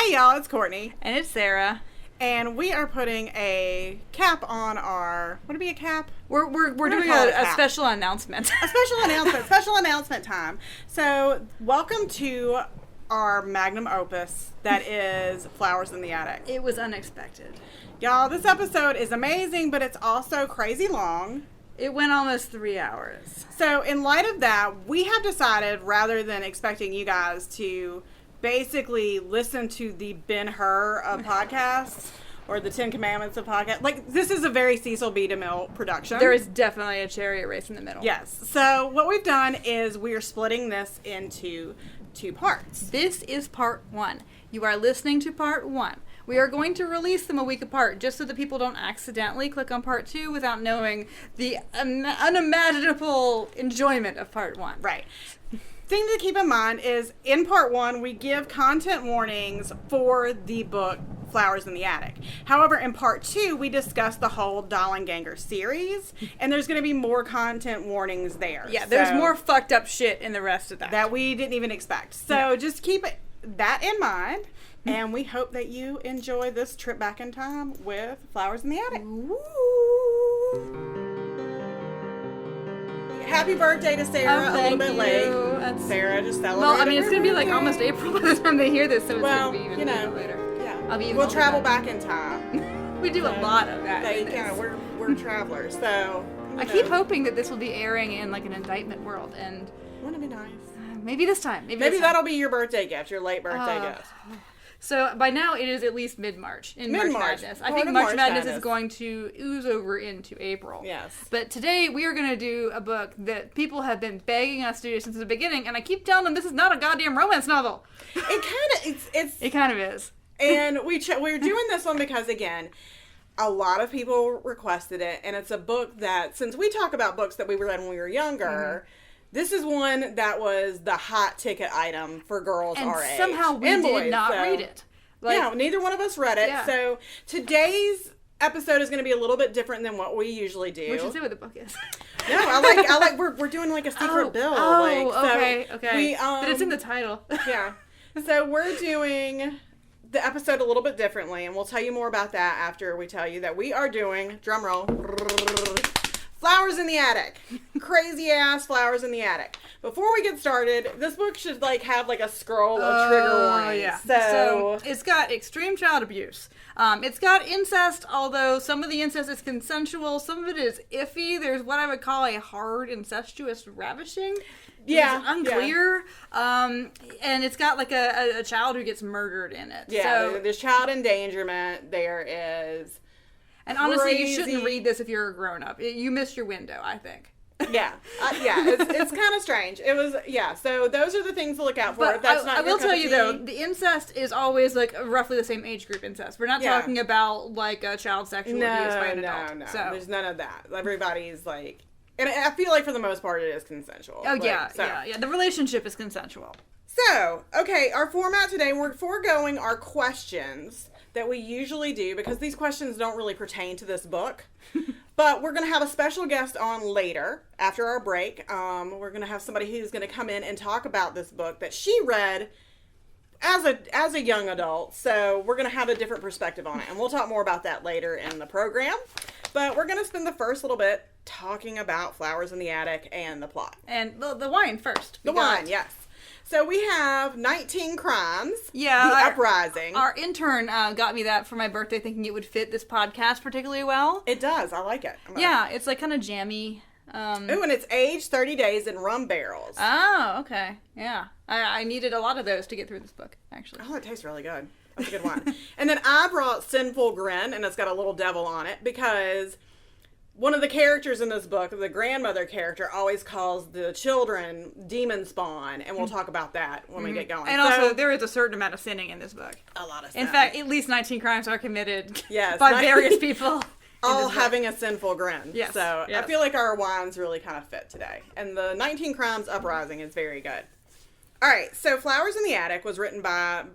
Hey y'all, it's Courtney. And it's Sarah. And we are putting a cap on our... Would it be a cap? We're doing a special announcement. A special announcement time. So, welcome to our magnum opus that is Flowers in the Attic. It was unexpected. Y'all, this episode is amazing, but it's also crazy long. It went almost 3 hours. So, in light of that, we have decided, rather than expecting you guys to basically listen to the Ben-Hur of podcasts, or the 10 Commandments of podcasts, like, this is a very Cecil B. DeMille production. There is definitely a chariot race in the middle. Yes. So, what we've done is we are splitting this into 2 parts. This is part 1. You are listening to part 1. We are going to release them a week apart, just so that people don't accidentally click on part 2 without knowing the unimaginable enjoyment of part 1. Right. Thing to keep in mind is, in part 1, we give content warnings for the book Flowers in the Attic. However, in part 2, we discuss the whole Dollanganger series, and there's going to be more content warnings there. Yeah, there's more fucked up shit in the rest of that. That we didn't even expect. So just keep that in mind. And we hope that you enjoy this trip back in time with Flowers in the Attic. Ooh. Happy birthday to Sarah, a little bit late. That's... Sarah just celebrated. Well, I mean, it's going to be like almost April by the time they hear this, so it's going to be even later. Yeah. I'll be even we'll travel back in time. We do a lot of that. Yeah, we're travelers, so. I keep hoping that this will be airing in like an indictment world, and wouldn't it be nice? Maybe this time. Maybe that'll be your birthday gift, your late birthday gift. So by now it is at least mid-March in March Madness. I think March Madness is going to ooze over into April. Yes. But today we are going to do a book that people have been begging us to do since the beginning, and I keep telling them this is not a goddamn romance novel. It kind of is. And we're doing this one because, again, a lot of people requested it, and it's a book that, since we talk about books that we read when we were younger, this is one that was the hot ticket item for girls our age. And somehow we did not read it. Yeah, neither one of us read it. Yeah. So today's episode is going to be a little bit different than what we usually do. We should say what the book is. No, I like we're doing like a secret bill. Okay. But it's in the title. Yeah. So we're doing the episode a little bit differently, and we'll tell you more about that after we tell you that we are doing, drum roll, Flowers in the Attic. Crazy ass Flowers in the Attic. Before we get started, this book should have a scroll of trigger warnings. Yeah. So it's got extreme child abuse. It's got incest, although some of the incest is consensual, some of it is iffy. There's what I would call a hard incestuous ravishing. Yeah. It's unclear. Yeah. And it's got like a child who gets murdered in it. Yeah, so, there's child endangerment. There is... And honestly, you shouldn't read this if you're a grown-up. You missed your window, I think. Yeah. It's kind of strange. It was, so those are the things to look out for. But I will tell you, though, the incest is always, roughly the same age group incest. We're not talking about, a child sexual abuse by an adult. No. So. There's none of that. Everybody's, and I feel like for the most part it is consensual. Oh, yeah. The relationship is consensual. So, okay, our format today, we're foregoing our questions that we usually do because these questions don't really pertain to this book. But we're going to have a special guest on later after our break. We're going to have somebody who's going to come in and talk about this book that she read as a young adult. So we're going to have a different perspective on it. And we'll talk more about that later in the program. But we're going to spend the first little bit talking about Flowers in the Attic and the plot. And the wine first. The wine, yes. So we have 19 Crimes, The Uprising. Our intern got me that for my birthday, thinking it would fit this podcast particularly well. It does. I like it. It's kind of jammy. And it's aged 30 days in rum barrels. Oh, okay. Yeah. I needed a lot of those to get through this book, actually. Oh, it tastes really good. That's a good one. And then I brought Sinful Grin, and it's got a little devil on it, because one of the characters in this book, the grandmother character, always calls the children demon spawn, and we'll talk about that when we get going. And also, there is a certain amount of sinning in this book. A lot of sinning. In fact, at least 19 crimes are committed by various people. All having a sinful grin. Yes. So I feel like our wines really kind of fit today. And the 19 Crimes Uprising is very good. All right, so Flowers in the Attic was written by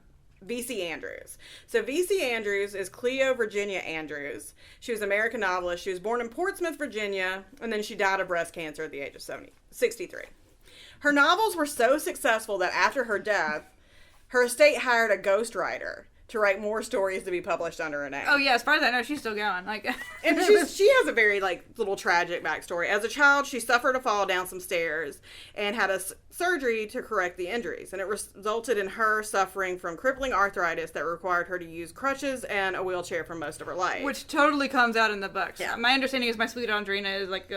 V.C. Andrews. So V.C. Andrews is Cleo Virginia Andrews. She was an American novelist. She was born in Portsmouth, Virginia, and then she died of breast cancer at the age of 63. Her novels were so successful that after her death, her estate hired a ghostwriter to write more stories to be published under her name. Oh yeah, as far as I know, she's still going. Like, and she has a very like little tragic backstory. As a child, she suffered a fall down some stairs and had a surgery to correct the injuries, and it resulted in her suffering from crippling arthritis that required her to use crutches and a wheelchair for most of her life. Which totally comes out in the books. Yeah. My understanding is My Sweet Andrina is like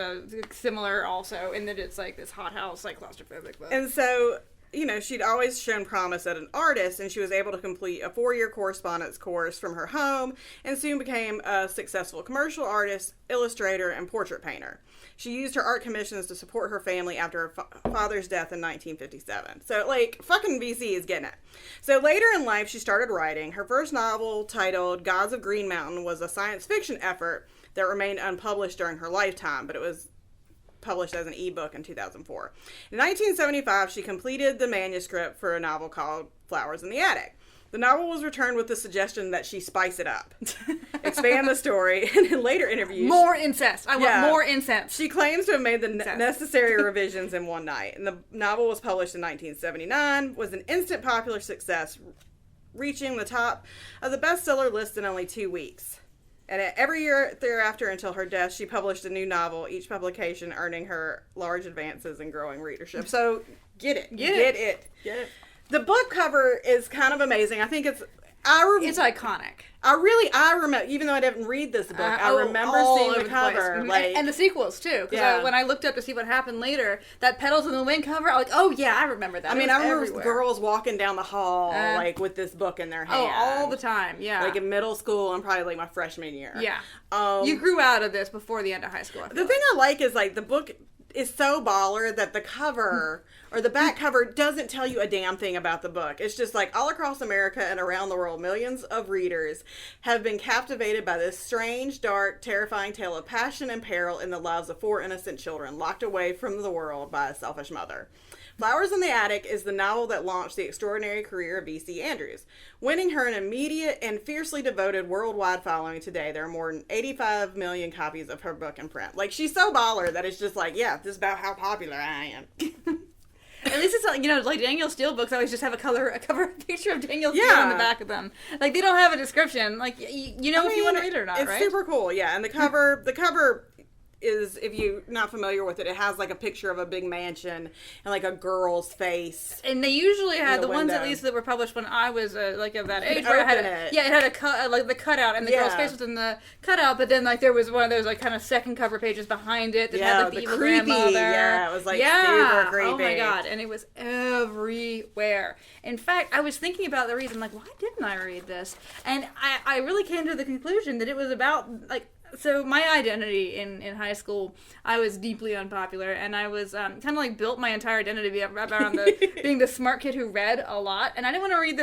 similar also in that it's like this hothouse, like claustrophobic book. And so, you know, she'd always shown promise as an artist, and she was able to complete a 4-year correspondence course from her home and soon became a successful commercial artist, illustrator, and portrait painter. She used her art commissions to support her family after her father's death in 1957. So, like, fucking VC is getting it. So later in life, she started writing. Her first novel, titled Gods of Green Mountain, was a science fiction effort that remained unpublished during her lifetime, but it was published as an ebook in 2004. In 1975, she completed the manuscript for a novel called Flowers in the Attic. The novel was returned with the suggestion that she spice it up, expand the story, and in later interviews... More incest. I want more incest. She claims to have made the necessary revisions in one night. And the novel was published in 1979, was an instant popular success, reaching the top of the bestseller list in only 2 weeks. And every year thereafter until her death, she published a new novel, each publication earning her large advances in growing readership. So, get it. Get it. The book cover is kind of amazing. I think it's iconic. I remember, even though I didn't read this book, I remember seeing the cover. Like, and the sequels, too. Because when I looked up to see what happened later, that Petals in the Wind cover, I was like, oh, yeah, I remember that. I mean, I remember girls walking down the hall, like, with this book in their hand. Oh, all the time, yeah. Like, in middle school and probably, like, my freshman year. Yeah. You grew out of this before the end of high school. The thing I like is, like, the book is so baller that the cover... or the back cover doesn't tell you a damn thing about the book. It's just like all across America and around the world, millions of readers have been captivated by this strange, dark, terrifying tale of passion and peril in the lives of 4 innocent children locked away from the world by a selfish mother. Flowers in the Attic is the novel that launched the extraordinary career of V.C. Andrews, winning her an immediate and fiercely devoted worldwide following today. There are more than 85 million copies of her book in print. Like, she's so baller that it's just like, yeah, this is about how popular I am. At least it's like, you know, like Danielle Steele books always just have a cover picture of Danielle Steele on the back of them. Like, they don't have a description. Like, you know, if you want to read it or not, it's right? It's super cool, yeah. And the cover is, if you're not familiar with it, it has like a picture of a big mansion and like a girl's face. And they usually had the ones at least that were published when I was like of that age. Where it had a like the cutout and the girl's face was in the cutout, but then like there was one of those like kind of second cover pages behind it that had like the evil creepy grandmother. Yeah, it was like super creepy. Oh my god, and it was everywhere. In fact, I was thinking about the reason, like, why didn't I read this? And I really came to the conclusion that it was about like. So my identity in high school, I was deeply unpopular, and I was kind of like built my entire identity around being the smart kid who read a lot, and I didn't want to read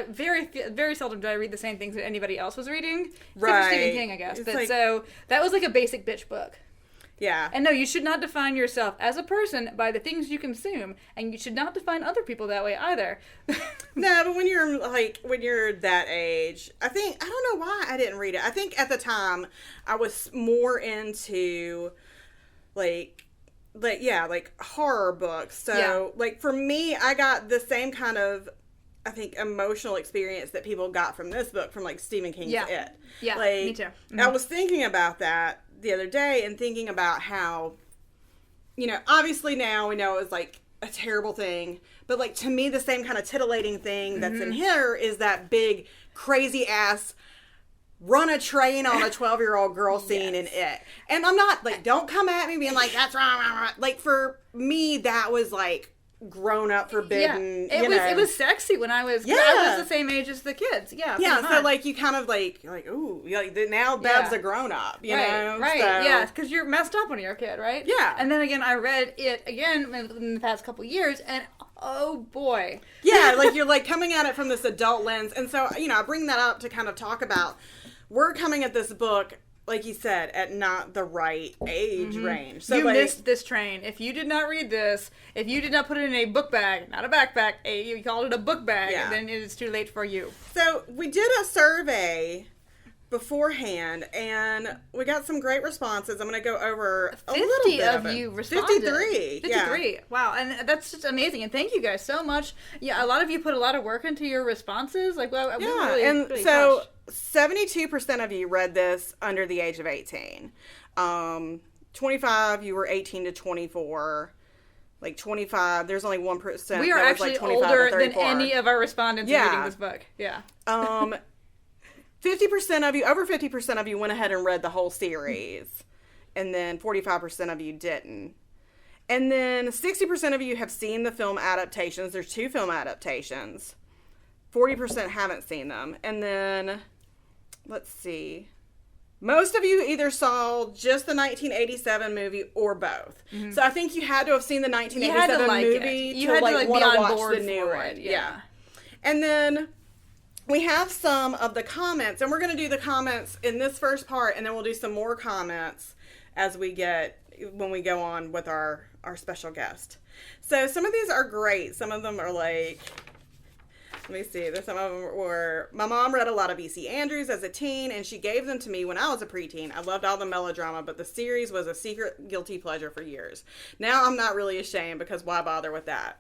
very seldom did I read the same things that anybody else was reading, except for Stephen King, I guess. But so that was like a basic bitch book. Yeah. And no, you should not define yourself as a person by the things you consume, and you should not define other people that way either. No, but when you're that age, I don't know why I didn't read it. I think at the time I was more into like horror books. So like for me, I got the same kind of, I think, emotional experience that people got from this book, from like Stephen King's It. Yeah, like, me too. Mm-hmm. I was thinking about that the other day and thinking about how, you know, obviously now we know it was like a terrible thing, but like to me the same kind of titillating thing that's in here is that big crazy ass run a train on a 12-year-old girl scene in It. And I'm not like, don't come at me being like that's wrong. Like for me that was like grown up forbidden. Yeah. It was sexy when I was the same age as the kids. Yeah. So like you kind of like ooh, like now Bev's a grown up, you know? Right. So, yeah, because you're messed up when you're a kid, right? Yeah. And then again, I read It again in the past couple years, and oh boy. Yeah, like you're like coming at it from this adult lens, and so you know I bring that up to kind of talk about we're coming at this book, like you said, at not the right age range. So you missed this train. If you did not read this, if you did not put it in a book bag, not a backpack, you called it a book bag, then it is too late for you. So we did a survey beforehand, and we got some great responses. I'm going to go over a little 50 bit of you responded. 53. 53. Yeah. Wow, and that's just amazing. And thank you guys so much. Yeah, a lot of you put a lot of work into your responses. Like, well, we Yeah, really, and really so touched. 72% of you read this under the age of 18. 25, you were 18 to 24. Like 25, there's only 1%. We are that was actually like 25 to older than 34. any of our respondents reading this book. Yeah. 50% of you, over 50% of you went ahead and read the whole series. And then 45% of you didn't. And then 60% of you have seen the film adaptations. There's 2 film adaptations. 40% haven't seen them. And then, let's see. Most of you either saw just the 1987 movie or both. Mm-hmm. So I think you had to have seen the 1987 movie to like want to watch board the new one. It. Yeah. And then we have some of the comments, and we're going to do the comments in this first part, and then we'll do some more comments as when we go on with our special guest. So some of these are great. Some of them are like, let me see. There's some of them were, my mom read a lot of E.C. Andrews as a teen, and she gave them to me when I was a preteen. I loved all the melodrama, but the series was a secret guilty pleasure for years. Now I'm not really ashamed, because why bother with that?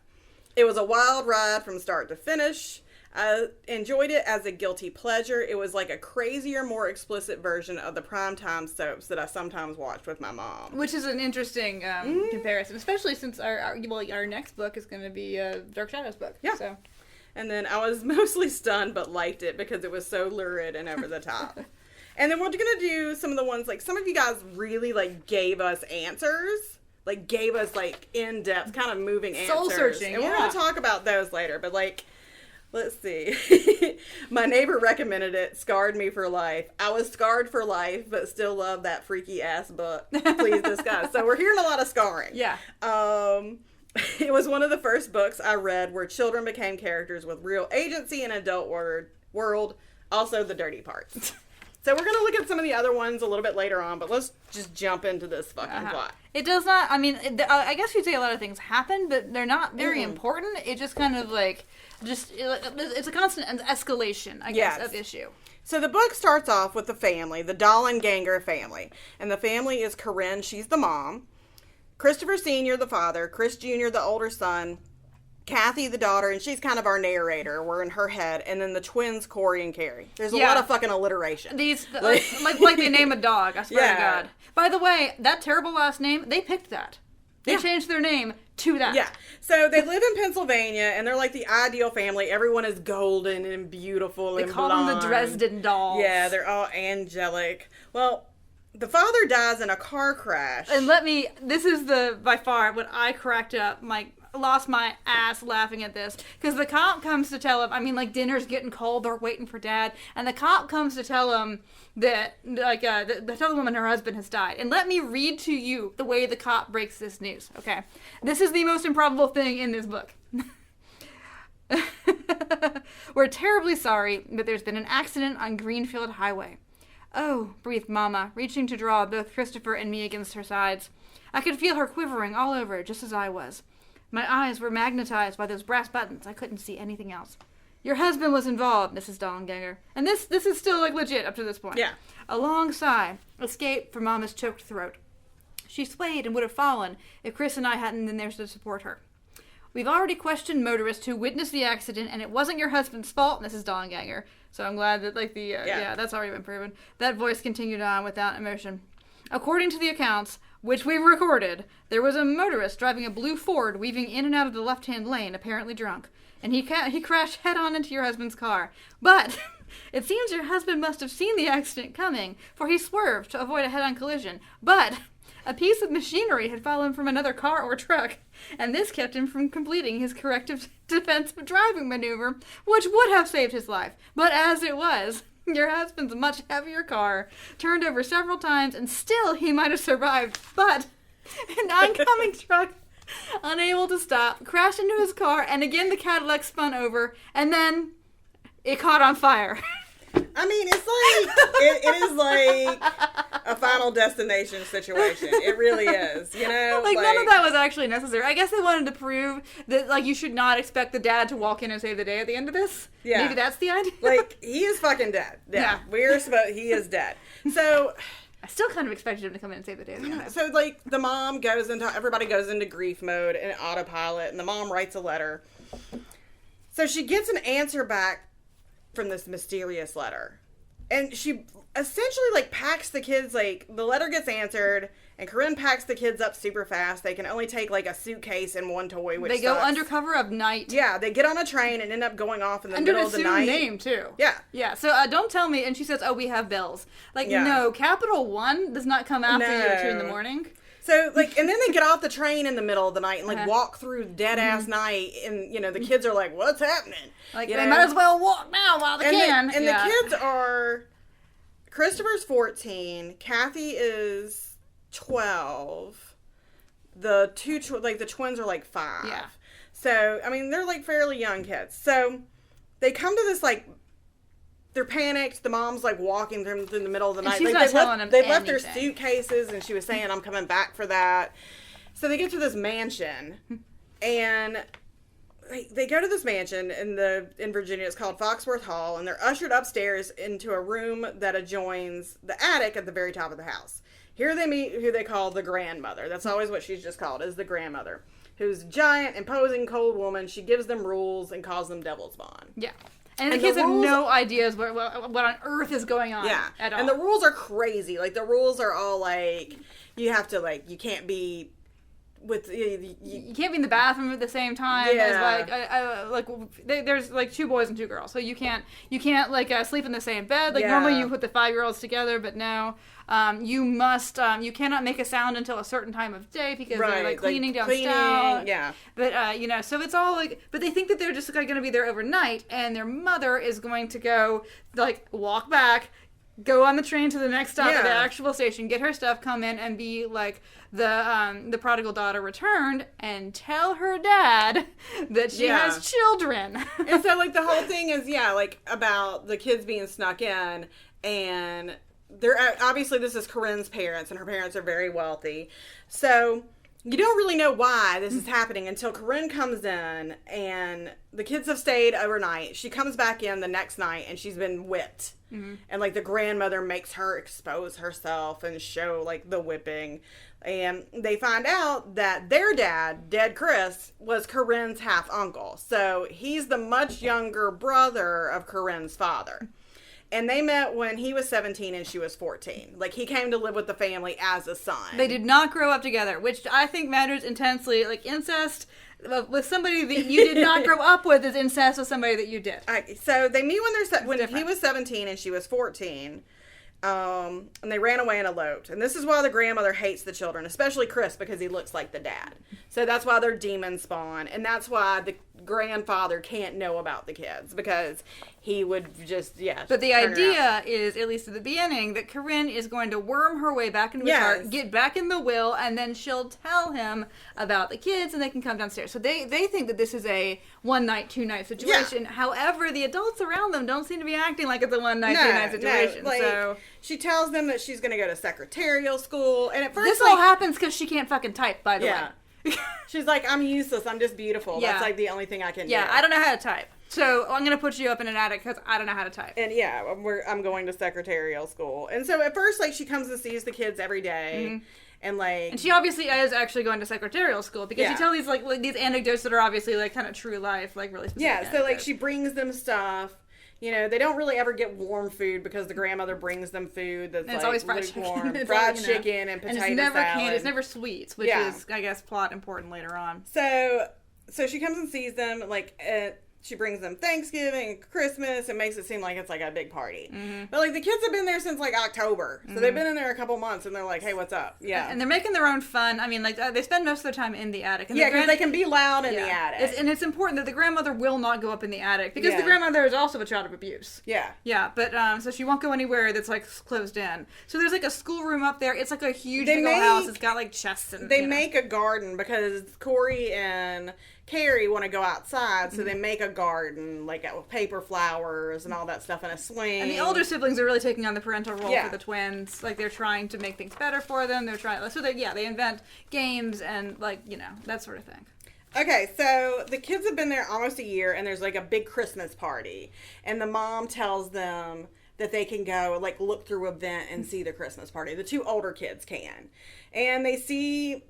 It was a wild ride from start to finish. I enjoyed it as a guilty pleasure. It was like a crazier, more explicit version of the primetime soaps that I sometimes watched with my mom. Which is an interesting comparison, especially since our next book is going to be Dark Shadows book. Yeah. So. And then I was mostly stunned, but liked it because it was so lurid and over the top. And then we're going to do some of the ones, like, some of you guys really, like, gave us answers. Like, gave us, like, in-depth, kind of moving answers. Soul-searching, And yeah. we're going to talk about those later, but, like, let's see. My neighbor recommended it, scarred me for life. I was scarred for life, but still love that freaky-ass book. Please discuss. So we're hearing a lot of scarring. Yeah. It was one of the first books I read where children became characters with real agency in an adult world, also the dirty parts. So we're going to look at some of the other ones a little bit later on, but let's just jump into this fucking plot. It does not, I mean, I guess you'd say a lot of things happen, but they're not very important. It just kind of like, it's a constant escalation, I guess, of issue. So the book starts off with the family, the Dollanganger family. And the family is Corinne, she's the mom. Christopher Sr., the father, Chris Jr., the older son, Kathy, the daughter, and she's kind of our narrator. We're in her head. And then the twins, Corey and Carrie. There's a lot of fucking alliteration. Like they name a dog, I swear to God. By the way, that terrible last name, they picked that. They changed their name to that. Yeah. So they live in Pennsylvania, and they're like the ideal family. Everyone is golden and beautiful and blonde. They call them the Dresden Dolls. Yeah, they're all angelic. Well, the father dies in a car crash. And this is by far what I cracked up, lost my ass laughing at this. Because the cop comes to tell him, I mean, like, dinner's getting cold, they're waiting for Dad. And the cop comes to tell him that, tell the woman her husband has died. And let me read to you the way the cop breaks this news, okay? This is the most improbable thing in this book. We're terribly sorry, but there's been an accident on Greenfield Highway. Oh, breathed Mama, reaching to draw both Christopher and me against her sides. I could feel her quivering all over, just as I was. My eyes were magnetized by those brass buttons. I couldn't see anything else. Your husband was involved, Mrs. Dollanganger. And this is still, like, legit up to this point. Yeah. A long sigh escaped from Mama's choked throat. She swayed and would have fallen if Chris and I hadn't been there to support her. We've already questioned motorists who witnessed the accident, and it wasn't your husband's fault, Mrs. Dollanganger. So I'm glad that, like, that's already been proven. That voice continued on without emotion. According to the accounts, which we've recorded, there was a motorist driving a blue Ford weaving in and out of the left-hand lane, apparently drunk. And he crashed head-on into your husband's car. But it seems your husband must have seen the accident coming, for he swerved to avoid a head-on collision. But a piece of machinery had fallen from another car or truck, and this kept him from completing his corrective defensive driving maneuver, which would have saved his life. But as it was, your husband's much heavier car turned over several times, and still he might have survived. But an oncoming truck, unable to stop, crashed into his car, and again the Cadillac spun over, and then it caught on fire. I mean, it's like it is like a Final Destination situation. It really is, you know. Like none of that was actually necessary. I guess they wanted to prove that like you should not expect the dad to walk in and save the day at the end of this. Yeah, maybe that's the idea. Like he is fucking dead. Yeah, he is dead. So. I still kind of expected him to come in and save the day. So, like, the mom everybody goes into grief mode and autopilot, and the mom writes a letter. So she gets an answer back from this mysterious letter. And she essentially, like, packs the kids, like, the letter gets answered, and Corinne packs the kids up super fast. They can only take, like, a suitcase and one toy, which They go sucks. under cover of night. Yeah, they get on a train and end up going off in the middle of the night. Under an assumed name, too. Yeah. Yeah, so don't tell me, and she says, oh, we have bills. Like, Yeah. no, Capital One does not come after you at 2 in the morning. So, like, and then they get off the train in the middle of the night and, like, walk through dead-ass night, and, you know, the kids are like, what's happening? Like, you they know? might as well walk now while they can. And the kids are, Christopher's 14, Kathy is 12, the twins are, like, 5. Yeah. So, I mean, they're, like, fairly young kids. So, they come to this, like, they're panicked. The mom's like walking through the middle of the night. She's like, not telling them they left their anything. suitcases, and she was saying, "I'm coming back for that." So they get to this mansion, and they go to this mansion in Virginia. It's called Foxworth Hall, and they're ushered upstairs into a room that adjoins the attic at the very top of the house. Here they meet who they call the grandmother. That's always what she's just called, is the grandmother, who's a giant, imposing, cold woman. She gives them rules and calls them Devil's Bond. Yeah. And the kids have no ideas what on earth is going on at all. And the rules are crazy. Like, the rules are all, like, you have to, like, you can't be with... You can't be in the bathroom at the same time as, like there's, like, 2 boys and 2 girls. So you can't like, sleep in the same bed. Like, normally you put the 5-year-olds together, but no. You must, you cannot make a sound until a certain time of day because they're, like, cleaning down stuff. Yeah. But, you know, so it's all, like, but they think that they're just, like, going to be there overnight, and their mother is going to go, like, walk back, go on the train to the next stop at the actual station, get her stuff, come in, and be, like, the prodigal daughter returned, and tell her dad that she has children. And so, like, the whole thing is, like, about the kids being snuck in, and... They're obviously, this is Corinne's parents, and her parents are very wealthy. So you don't really know why this is happening until Corinne comes in, and the kids have stayed overnight. She comes back in the next night, and she's been whipped. Mm-hmm. And, like, the grandmother makes her expose herself and show, like, the whipping. And they find out that their dad, dead Chris, was Corinne's half-uncle. So he's the much younger brother of Corinne's father. And they met when he was 17 and she was 14. Like, he came to live with the family as a son. They did not grow up together, which I think matters intensely. Like, incest with somebody that you did not grow up with is incest with somebody that you did. So they meet when he was 17 and she was 14. And they ran away and eloped. And this is why the grandmother hates the children, especially Chris, because he looks like the dad. So that's why they're demon spawn. And that's why the grandfather can't know about the kids, because he would just, But the idea is, at least at the beginning, that Corinne is going to worm her way back into his heart, get back in the will, and then she'll tell him about the kids, and they can come downstairs. So they think that this is a 1-night, 2-night situation. Yeah. However, the adults around them don't seem to be acting like it's a 1-night, 2-night situation. No, like, so she tells them that she's going to go to secretarial school, and at first, this all happens because she can't fucking type, by the way. She's like, I'm useless. I'm just beautiful. Yeah. That's, like, the only thing I can do. Yeah, I don't know how to type. So I'm going to put you up in an attic because I don't know how to type. And, I'm going to secretarial school. And so at first, like, she comes and sees the kids every day. Mm-hmm. And she obviously is actually going to secretarial school because you tell these, like, these anecdotes that are obviously, like, kind of true life, like, really specific anecdotes. So, like, she brings them stuff. You know, they don't really ever get warm food because the grandmother brings them food that's, it's like, always lukewarm. Fried chicken and potato salad. And it's never candy. It's never sweets, which is, I guess, plot important later on. So she comes and sees them, like, she brings them Thanksgiving and Christmas and makes it seem like it's, like, a big party. Mm-hmm. But, like, the kids have been there since, like, October. So they've been in there a couple months, and they're like, hey, what's up? Yeah. And they're making their own fun. I mean, like, they spend most of their time in the attic. And because they can be loud in the attic. And it's important that the grandmother will not go up in the attic because the grandmother is also a child of abuse. Yeah. Yeah, but, so she won't go anywhere that's, like, closed in. So there's, like, a schoolroom up there. It's, like, a huge big old house. It's got, like, chests and, They make a garden because Corey and Carrie want to go outside, so they make a garden, like with paper flowers and all that stuff, and a swing. And the older siblings are really taking on the parental role Yeah. for the twins. Like, they're trying to make things better for them. They're trying, so they invent games and, like, you know, that sort of thing. Okay, so the kids have been there almost a year, and there's like a big Christmas party, and the mom tells them that they can go like look through a vent and see the Christmas party. The two older kids can, and they see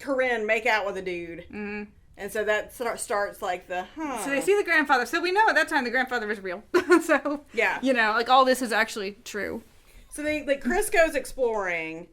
Corinne make out with a dude, and so that starts like the So they see the grandfather. So we know at that time the grandfather was real. So yeah, you know, like all this is actually true. So Chris goes exploring.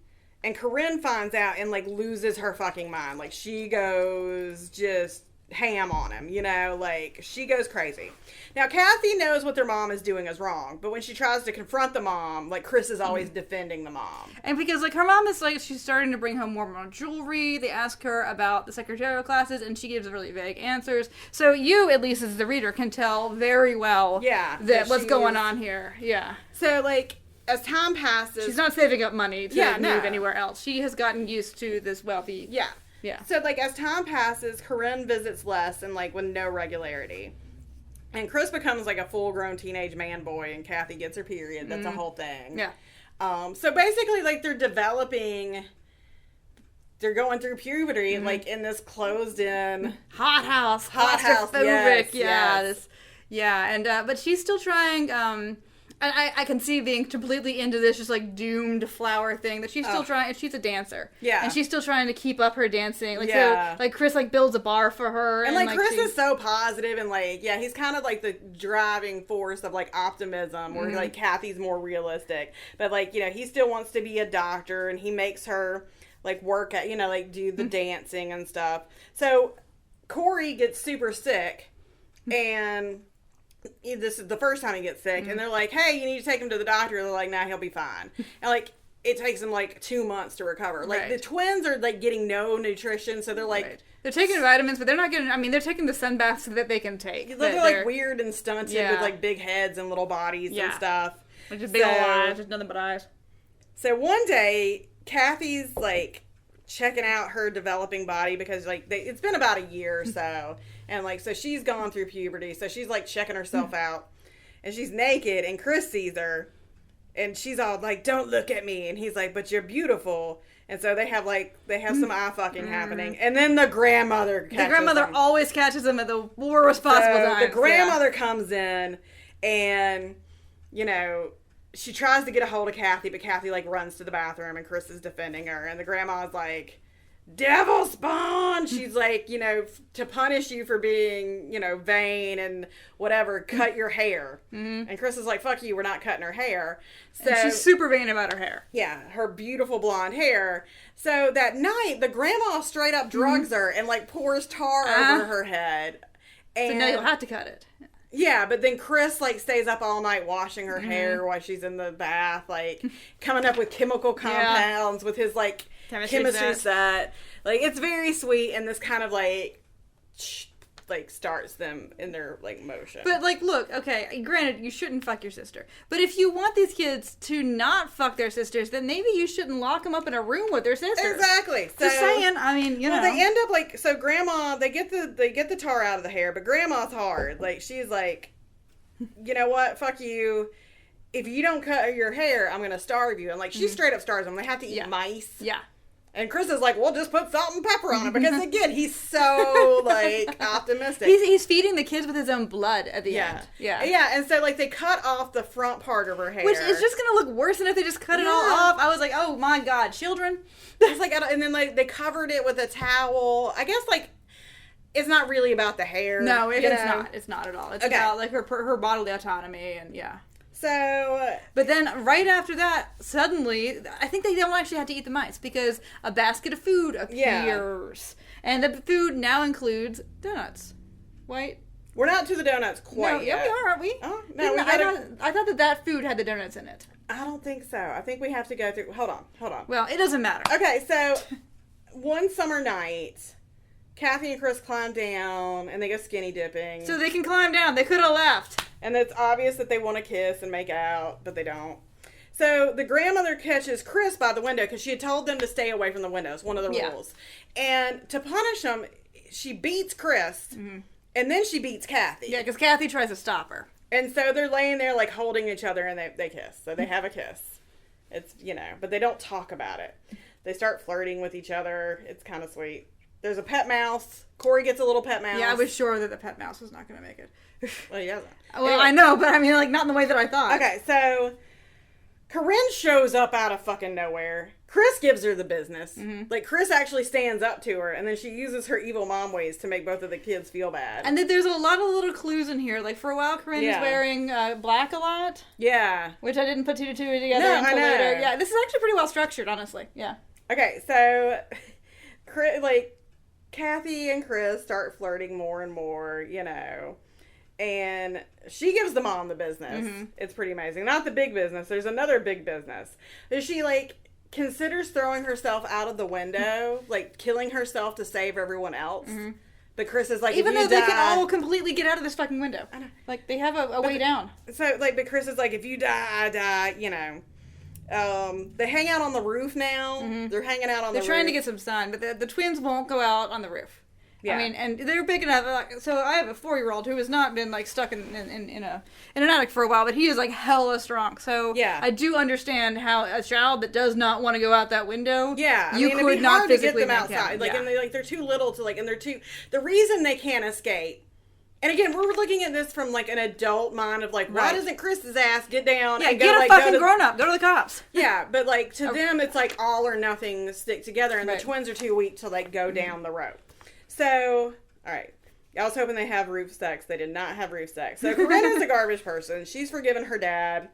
And Corinne finds out and, like, loses her fucking mind. Like, she goes just ham on him, you know? Like, she goes crazy. Now, Kathy knows what their mom is doing is wrong. But when she tries to confront the mom, like, Chris is always defending the mom. And because, like, her mom is, like, she's starting to bring home more and more jewelry. They ask her about the secretarial classes, and she gives really vague answers. So you, at least as the reader, can tell very well that what's going on here. Yeah. So, like... As time passes... She's not saving up money to move anywhere else. She has gotten used to this wealthy... Yeah. Yeah. So, like, as time passes, Corinne visits less and, like, with no regularity. And Chris becomes, like, a full-grown teenage man-boy, and Kathy gets her period. That's a whole thing. Yeah. So, basically, like, they're developing... They're going through puberty, like, in this closed-in... Hothouse. Yes, Yeah. Yeah, and, but she's still trying, I can see being completely into this just, like, doomed flower thing, that she's still trying, she's a dancer. Yeah. And she's still trying to keep up her dancing. Like, so, like, Chris, like, builds a bar for her. And, like, Chris is so positive, and, like, yeah, he's kind of, like, the driving force of, like, optimism, where, like, Kathy's more realistic. But, like, you know, he still wants to be a doctor, and he makes her, like, work at, you know, like, do the dancing and stuff. So, Corey gets super sick, and... This is the first time he gets sick, and they're like, hey, you need to take him to the doctor. They're like, nah, he'll be fine. And, like, it takes him, like, 2 months to recover. Like, the twins are, like, getting no nutrition, so they're, like... They're taking vitamins, but they're not getting... I mean, they're taking the sun baths that they can take. They're, like, weird and stunted with, like, big heads and little bodies and stuff. Like, just big old eyes, just nothing but eyes. So, one day, Kathy's, like... checking out her developing body because, like, it's been about a year or so. And, like, so she's gone through puberty. So she's, like, checking herself out. And she's naked. And Chris sees her. And she's all like, don't look at me. And he's like, but you're beautiful. And so they have, like, some eye fucking happening. And then the grandmother catches The grandmother them. always catches them at the worst possible times. The grandmother comes in. And, you know... She tries to get a hold of Kathy, but Kathy, like, runs to the bathroom, and Chris is defending her. And the grandma's like, devil spawn! She's like, you know, to punish you for being, you know, vain and whatever, cut your hair. And Chris is like, fuck you, we're not cutting her hair. So and she's super vain about her hair. Yeah, her beautiful blonde hair. So that night, the grandma straight up drugs her and, like, pours tar over her head. And so now you'll have to cut it. Yeah, but then Chris, like, stays up all night washing her hair while she's in the bath, like, coming up with chemical compounds with his, like, chemistry set. Like, it's very sweet, and this kind of, like, starts them in their, like, motion. But, like, look, okay, granted, you shouldn't fuck your sister. But if you want these kids to not fuck their sisters, then maybe you shouldn't lock them up in a room with their sisters. Exactly. So, just saying, I mean, you know. Well, they end up, like, so Grandma, they get the tar out of the hair, but Grandma's hard. Like, she's like, you know what, fuck you. If you don't cut your hair, I'm going to starve you. And, like, she straight up starves them. They have to eat mice. Yeah. And Chris is like, well, just put salt and pepper on it. Because, again, he's so, like, optimistic. He's feeding the kids with his own blood at the end. Yeah. Yeah, and so, like, they cut off the front part of her hair. Which is just going to look worse than if they just cut it all off. I was like, oh, my God, children. It's like, and then, like, they covered it with a towel. I guess, like, it's not really about the hair. No, it's not. It's not at all. It's about, like, her bodily autonomy and, So, but then right after that, suddenly, I think they don't actually have to eat the mice because a basket of food appears. And the food now includes donuts. Right? We're not to the donuts quite yet. Yeah, we are, aren't we? Oh, no, I thought that food had the donuts in it. I don't think so. I think we have to go through... Hold on. Well, it doesn't matter. Okay, so one summer night... Kathy and Chris climb down, and they go skinny dipping. So they can climb down. They could have left. And it's obvious that they want to kiss and make out, but they don't. So the grandmother catches Chris by the window, because she had told them to stay away from the windows, one of the rules. And to punish him, she beats Chris, and then she beats Kathy. Yeah, because Kathy tries to stop her. And so they're laying there, like, holding each other, and they kiss. So they have a kiss. It's, but they don't talk about it. They start flirting with each other. It's kind of sweet. There's a pet mouse. Corey gets a little pet mouse. Yeah, I was sure that the pet mouse was not going to make it. Well, he doesn't. Well, Anyway. I know, but I mean, like, not in the way that I thought. Okay, so Corinne shows up out of fucking nowhere. Chris gives her the business. Like, Chris actually stands up to her, and then she uses her evil mom ways to make both of the kids feel bad. And then there's a lot of little clues in here. Like, for a while, Corinne is wearing black a lot. Yeah. Which I didn't put two to two together No, until I know. later. Yeah, this is actually pretty well structured, honestly. Yeah. Okay, so, like, Kathy and Chris start flirting more and more, and she gives the mom the business. It's pretty amazing. Not the big business. There's another big business. She, like, considers throwing herself out of the window, like, killing herself to save everyone else. But Chris is like, even if you though they die, can all completely get out of this fucking window. I know. Like, they have a way down. So, like, but Chris is like, if you die, I die, They hang out on the roof now. They're hanging out on the roof. They're trying to get some sun, but the twins won't go out on the roof. Yeah. I mean, and they're big enough. Like, so I have a 4-year-old who has not been like stuck in an attic for a while, but he is like hella strong. So yeah. I do understand how a child that does not want to go out that window. Yeah, I you mean, could it'd be not hard to get physically them make outside. happen. Like, Yeah. and they're too little to like, and they're too. The reason they can't escape. And again, we're looking at this from like an adult mind of like, why doesn't Chris's ass get down? Yeah, and get go, a like, fucking grown up. Go to the cops. Yeah, but like to them, it's like all or nothing stick together, and Right. the twins are too weak to like go down the road. So, all right. I was hoping they have roof sex. They did not have roof sex. So Corinne is a garbage person. She's forgiven her dad,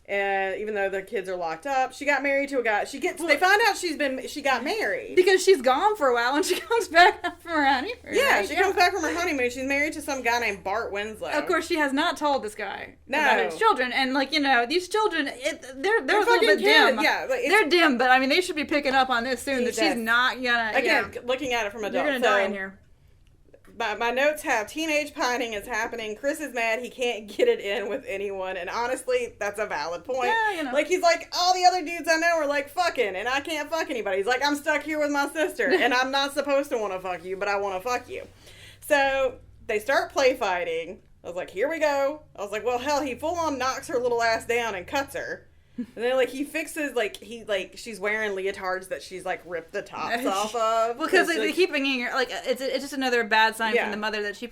and even though their kids are locked up, she got married to a guy. They find out she got married Because she's gone for a while and she comes back from her honeymoon. Yeah, right? she comes back from her honeymoon. She's married to some guy named Bart Winslow. Of course, she has not told this guy No. about his children, and like these children, they're a little fucking bit kids. dim. Yeah, like, they're dim, but I mean, they should be picking up on this soon. That she's does. not gonna. Again, looking at it from adult. You're gonna die in here. My notes have teenage pining is happening. Chris is mad he can't get it in with anyone, and honestly, that's a valid point. Yeah, Like, he's like, all the other dudes I know are like fucking, and I can't fuck anybody. He's like, I'm stuck here with my sister, and I'm not supposed to want to fuck you, but I want to fuck you. So they start play fighting. I was like, here we go. I was like, well, hell, he full on knocks her little ass down and cuts her. And then, like, he fixes, she's wearing leotards that she's, like, ripped the tops off of. Well, because they keep bringing her, like, it's just another bad sign from the mother that she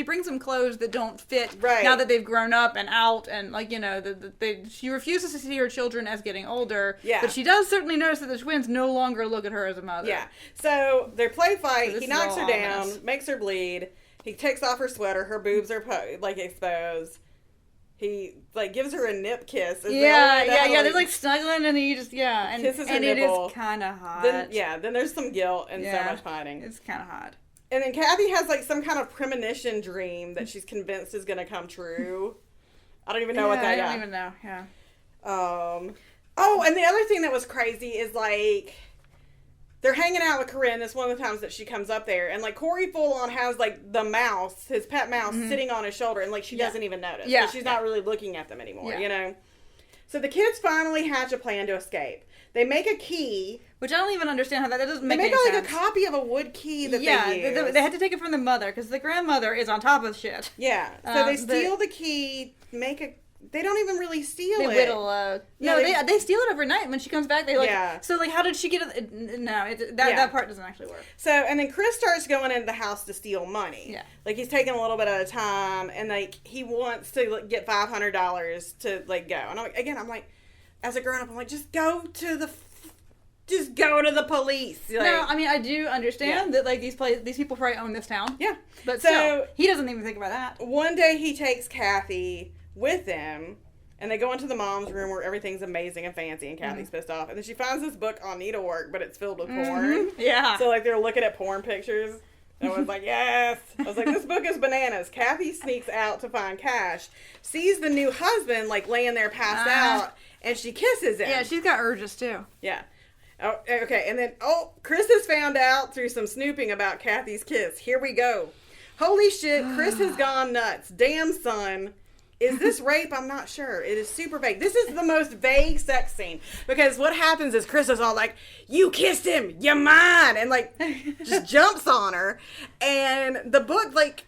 brings them clothes that don't fit now that they've grown up and out, and, like, she refuses to see her children as getting older. Yeah. But she does certainly notice that the twins no longer look at her as a mother. Yeah. So, they play fight. So he knocks her down, ominous. makes her bleed. He takes off her sweater. Her boobs are, exposed. He, like, gives her a nip kiss. They're, like, snuggling, and he just, and kisses her and it nipple. is kind of hot. Then there's some guilt and so much fighting. It's kind of hot. And then Kathy has, like, some kind of premonition dream that she's convinced is going to come true. I don't even know what that is. I don't even know, yeah. Oh, and the other thing that was crazy is, like, they're hanging out with Corinne. That's one of the times that she comes up there. And, like, Corey full on has, like, the mouse, his pet mouse, sitting on his shoulder. And, like, she doesn't even notice. Yeah. She's not really looking at them anymore, So the kids finally hatch a plan to escape. They make a key. Which I don't even understand how that doesn't make They any make, sense. like, a copy of a wood key that they use. They had to take it from the mother, because the grandmother is on top of shit. Yeah. So they steal the key, they don't even really steal They it. whittle. They steal it overnight. When she comes back, they So how did she get it? No, that part doesn't actually work. So and then Chris starts going into the house to steal money. Yeah. Like he's taking a little bit at a time, and like he wants to get $500 to like go. And I'm like, as a grown up, I'm like, just go to the police. Like, no, I mean I do understand that like these people probably own this town. Yeah. But so he doesn't even think about that. One day he takes Kathy with him, and they go into the mom's room where everything's amazing and fancy, and Kathy's pissed off. And then she finds this book on needlework, but it's filled with porn. Yeah. So, like, they're looking at porn pictures. And I was like, yes. I was like, this book is bananas. Kathy sneaks out to find cash, sees the new husband, like, laying there passed out, and she kisses him. Yeah, she's got urges, too. Yeah. Oh, okay. And then, Chris has found out through some snooping about Kathy's kiss. Here we go. Holy shit, Chris has gone nuts. Damn, son. Is this rape? I'm not sure. It is super vague. This is the most vague sex scene because what happens is Chris is all like, "You kissed him, you're mine," and like just jumps on her. And the book, like,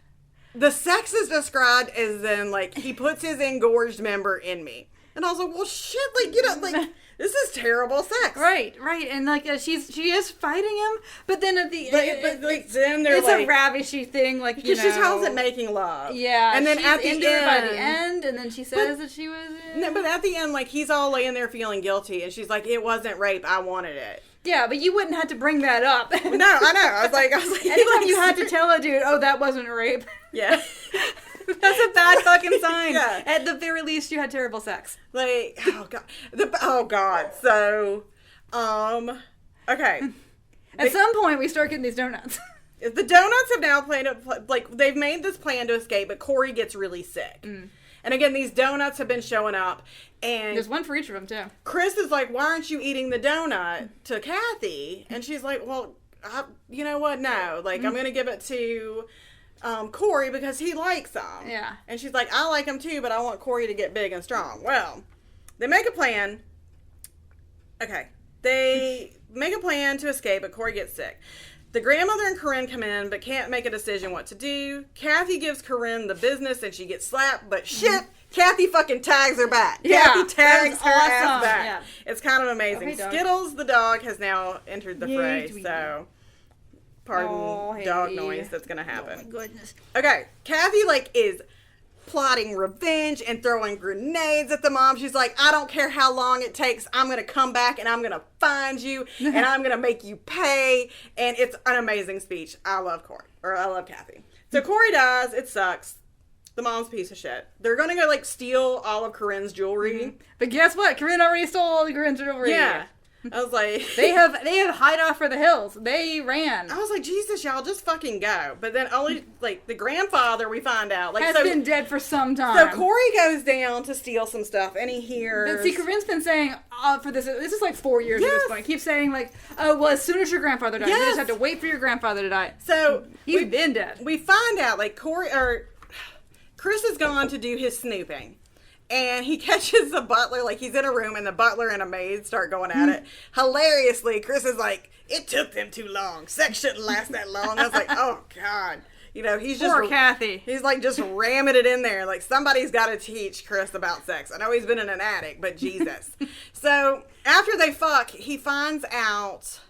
the sex is described as then like he puts his engorged member in me, and I was like, "Well, shit, like like." This is terrible sex. Right, and like she is fighting him, but then at the end, then they're it's a ravishy thing, like because she tells it making love. Yeah, and then at the end, by the end, and then she says that she was. No, but at the end, like he's all laying there feeling guilty, and she's like, "It wasn't rape. I wanted it." Yeah, but you wouldn't have to bring that up. No, I know. I was like, anytime you had to tell a dude, "Oh, that wasn't rape." Yeah. That's a bad fucking sign. Yeah. At the very least, you had terrible sex. Like, oh god. So, okay. At some point, we start getting these donuts. The donuts have now they've made this plan to escape, but Corey gets really sick. And again, these donuts have been showing up, and there's one for each of them too. Chris is like, "Why aren't you eating the donut?" to Kathy, and she's like, "Well, you know what? No, like I'm gonna give it to." Corey because he likes them. Yeah. And she's like, I like him too, but I want Corey to get big and strong. Well, they make a plan. Okay. They make a plan to escape, but Corey gets sick. The grandmother and Corinne come in, but can't make a decision what to do. Kathy gives Corinne the business and she gets slapped, but shit, Kathy fucking tags her back. Yeah, Kathy tags her ass awesome. back. Yeah. It's kind of amazing. Okay, Skittles, the dog, has now entered the fray, so... Pardon dog noise that's gonna happen. Oh my goodness. Okay, Kathy like is plotting revenge and throwing grenades at the mom. She's like, I don't care how long it takes. I'm gonna come back and I'm gonna find you and I'm gonna make you pay. And it's an amazing speech. I love Kathy. So Corey dies. It sucks. The mom's a piece of shit. They're gonna go like steal all of Corinne's jewelry. But guess what? Corinne already stole all the Corinne's jewelry. Yeah. I was like... They have hide off for the hills. They ran. I was like, Jesus, y'all, just fucking go. But then only, like, the grandfather, we find out... like has been dead for some time. So Corey goes down to steal some stuff, and he hears... But see, Corinne's been saying, for this is like 4 years at this point. Keeps saying, like, oh, well, as soon as your grandfather dies, you just have to wait for your grandfather to die. So... He's been dead. We find out, like, Chris has gone to do his snooping. And he catches the butler, like he's in a room and the butler and a maid start going at it. Hilariously, Chris is like, it took them too long. Sex shouldn't last that long. I was like, oh God. You know, he's just... Poor Kathy. He's like just ramming it in there. Like somebody's got to teach Chris about sex. I know he's been in an attic, but Jesus. So after they fuck, he finds out...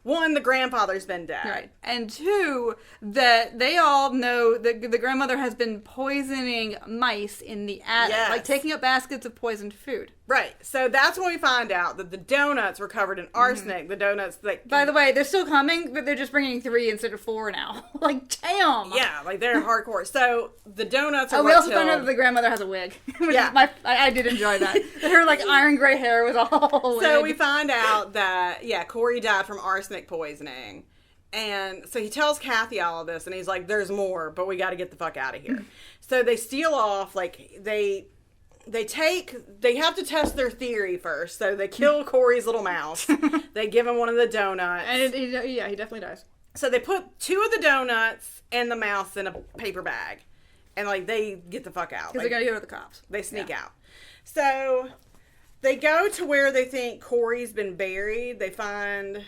One, the grandfather's been dead. Right. And two, that they all know that the grandmother has been poisoning mice in the attic. Yes. Like taking up baskets of poisoned food. Right. So that's when we find out that the donuts were covered in arsenic. The donuts, like... By the way, they're still coming, but they're just bringing 3 instead of 4 now. Like, damn! Yeah, like they're hardcore. So the donuts are we also found out that the grandmother has a wig. Which yeah. I did enjoy that. Her, like, iron gray hair was all wig. So we find out that, Corey died from arsenic poisoning. And so he tells Kathy all of this, and he's like, there's more, but we got to get the fuck out of here. So they steal off, like, they have to test their theory first. So they kill Corey's little mouse. They give him one of the donuts. And he definitely dies. So they put 2 of the donuts and the mouse in a paper bag. And, like, they get the fuck out. Because they gotta go to the cops. They sneak out. So they go to where they think Corey's been buried. They find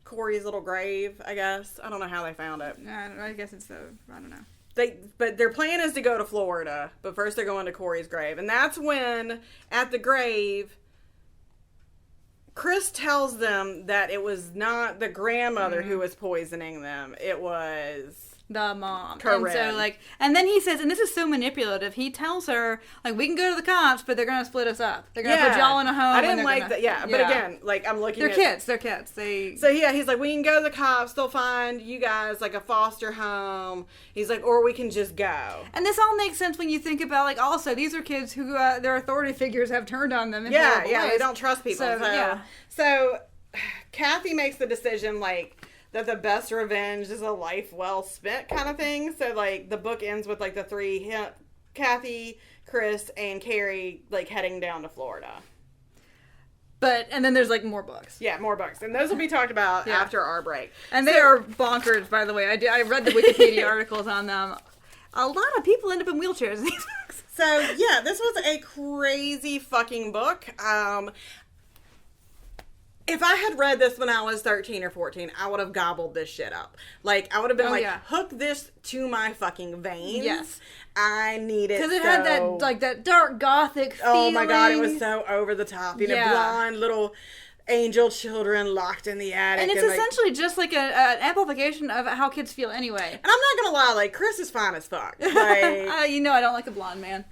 Corey's little grave, I guess. I don't know how they found it. I guess it's I don't know. But their plan is to go to Florida, but first they're going to Corey's grave. And that's when, at the grave, Chris tells them that it was not the grandmother who was poisoning them. It was... the mom. Correct. And so, and then he says, and this is so manipulative, he tells her, like, we can go to the cops, but they're going to split us up. They're going to put y'all in a home. I didn't like that. Yeah, but again, like, I'm looking at... They're kids. So, yeah, he's like, we can go to the cops. They'll find you guys, like, a foster home. He's like, or we can just go. And this all makes sense when you think about, like, also, these are kids who their authority figures have turned on them in horrible ways. They don't trust people. So, Kathy makes the decision, like... that the best revenge is a life well spent kind of thing. So, like, the book ends with, like, the 3, Kathy, Chris, and Carrie, like, heading down to Florida. And then there's, like, more books. Yeah, more books. And those will be talked about after our break. And they are bonkers, by the way. I read the Wikipedia articles on them. A lot of people end up in wheelchairs in these books. So, yeah, this was a crazy fucking book. If I had read this when I was 13 or 14, I would have gobbled this shit up. Like, I would have been hook this to my fucking veins. Yes. I need it because it had that, like, that dark gothic feeling. Oh my god, it was so over the top. You know, blonde little angel children locked in the attic. And it's essentially just like an amplification of how kids feel anyway. And I'm not gonna lie, like, Chris is fine as fuck. Like, I don't like a blonde man.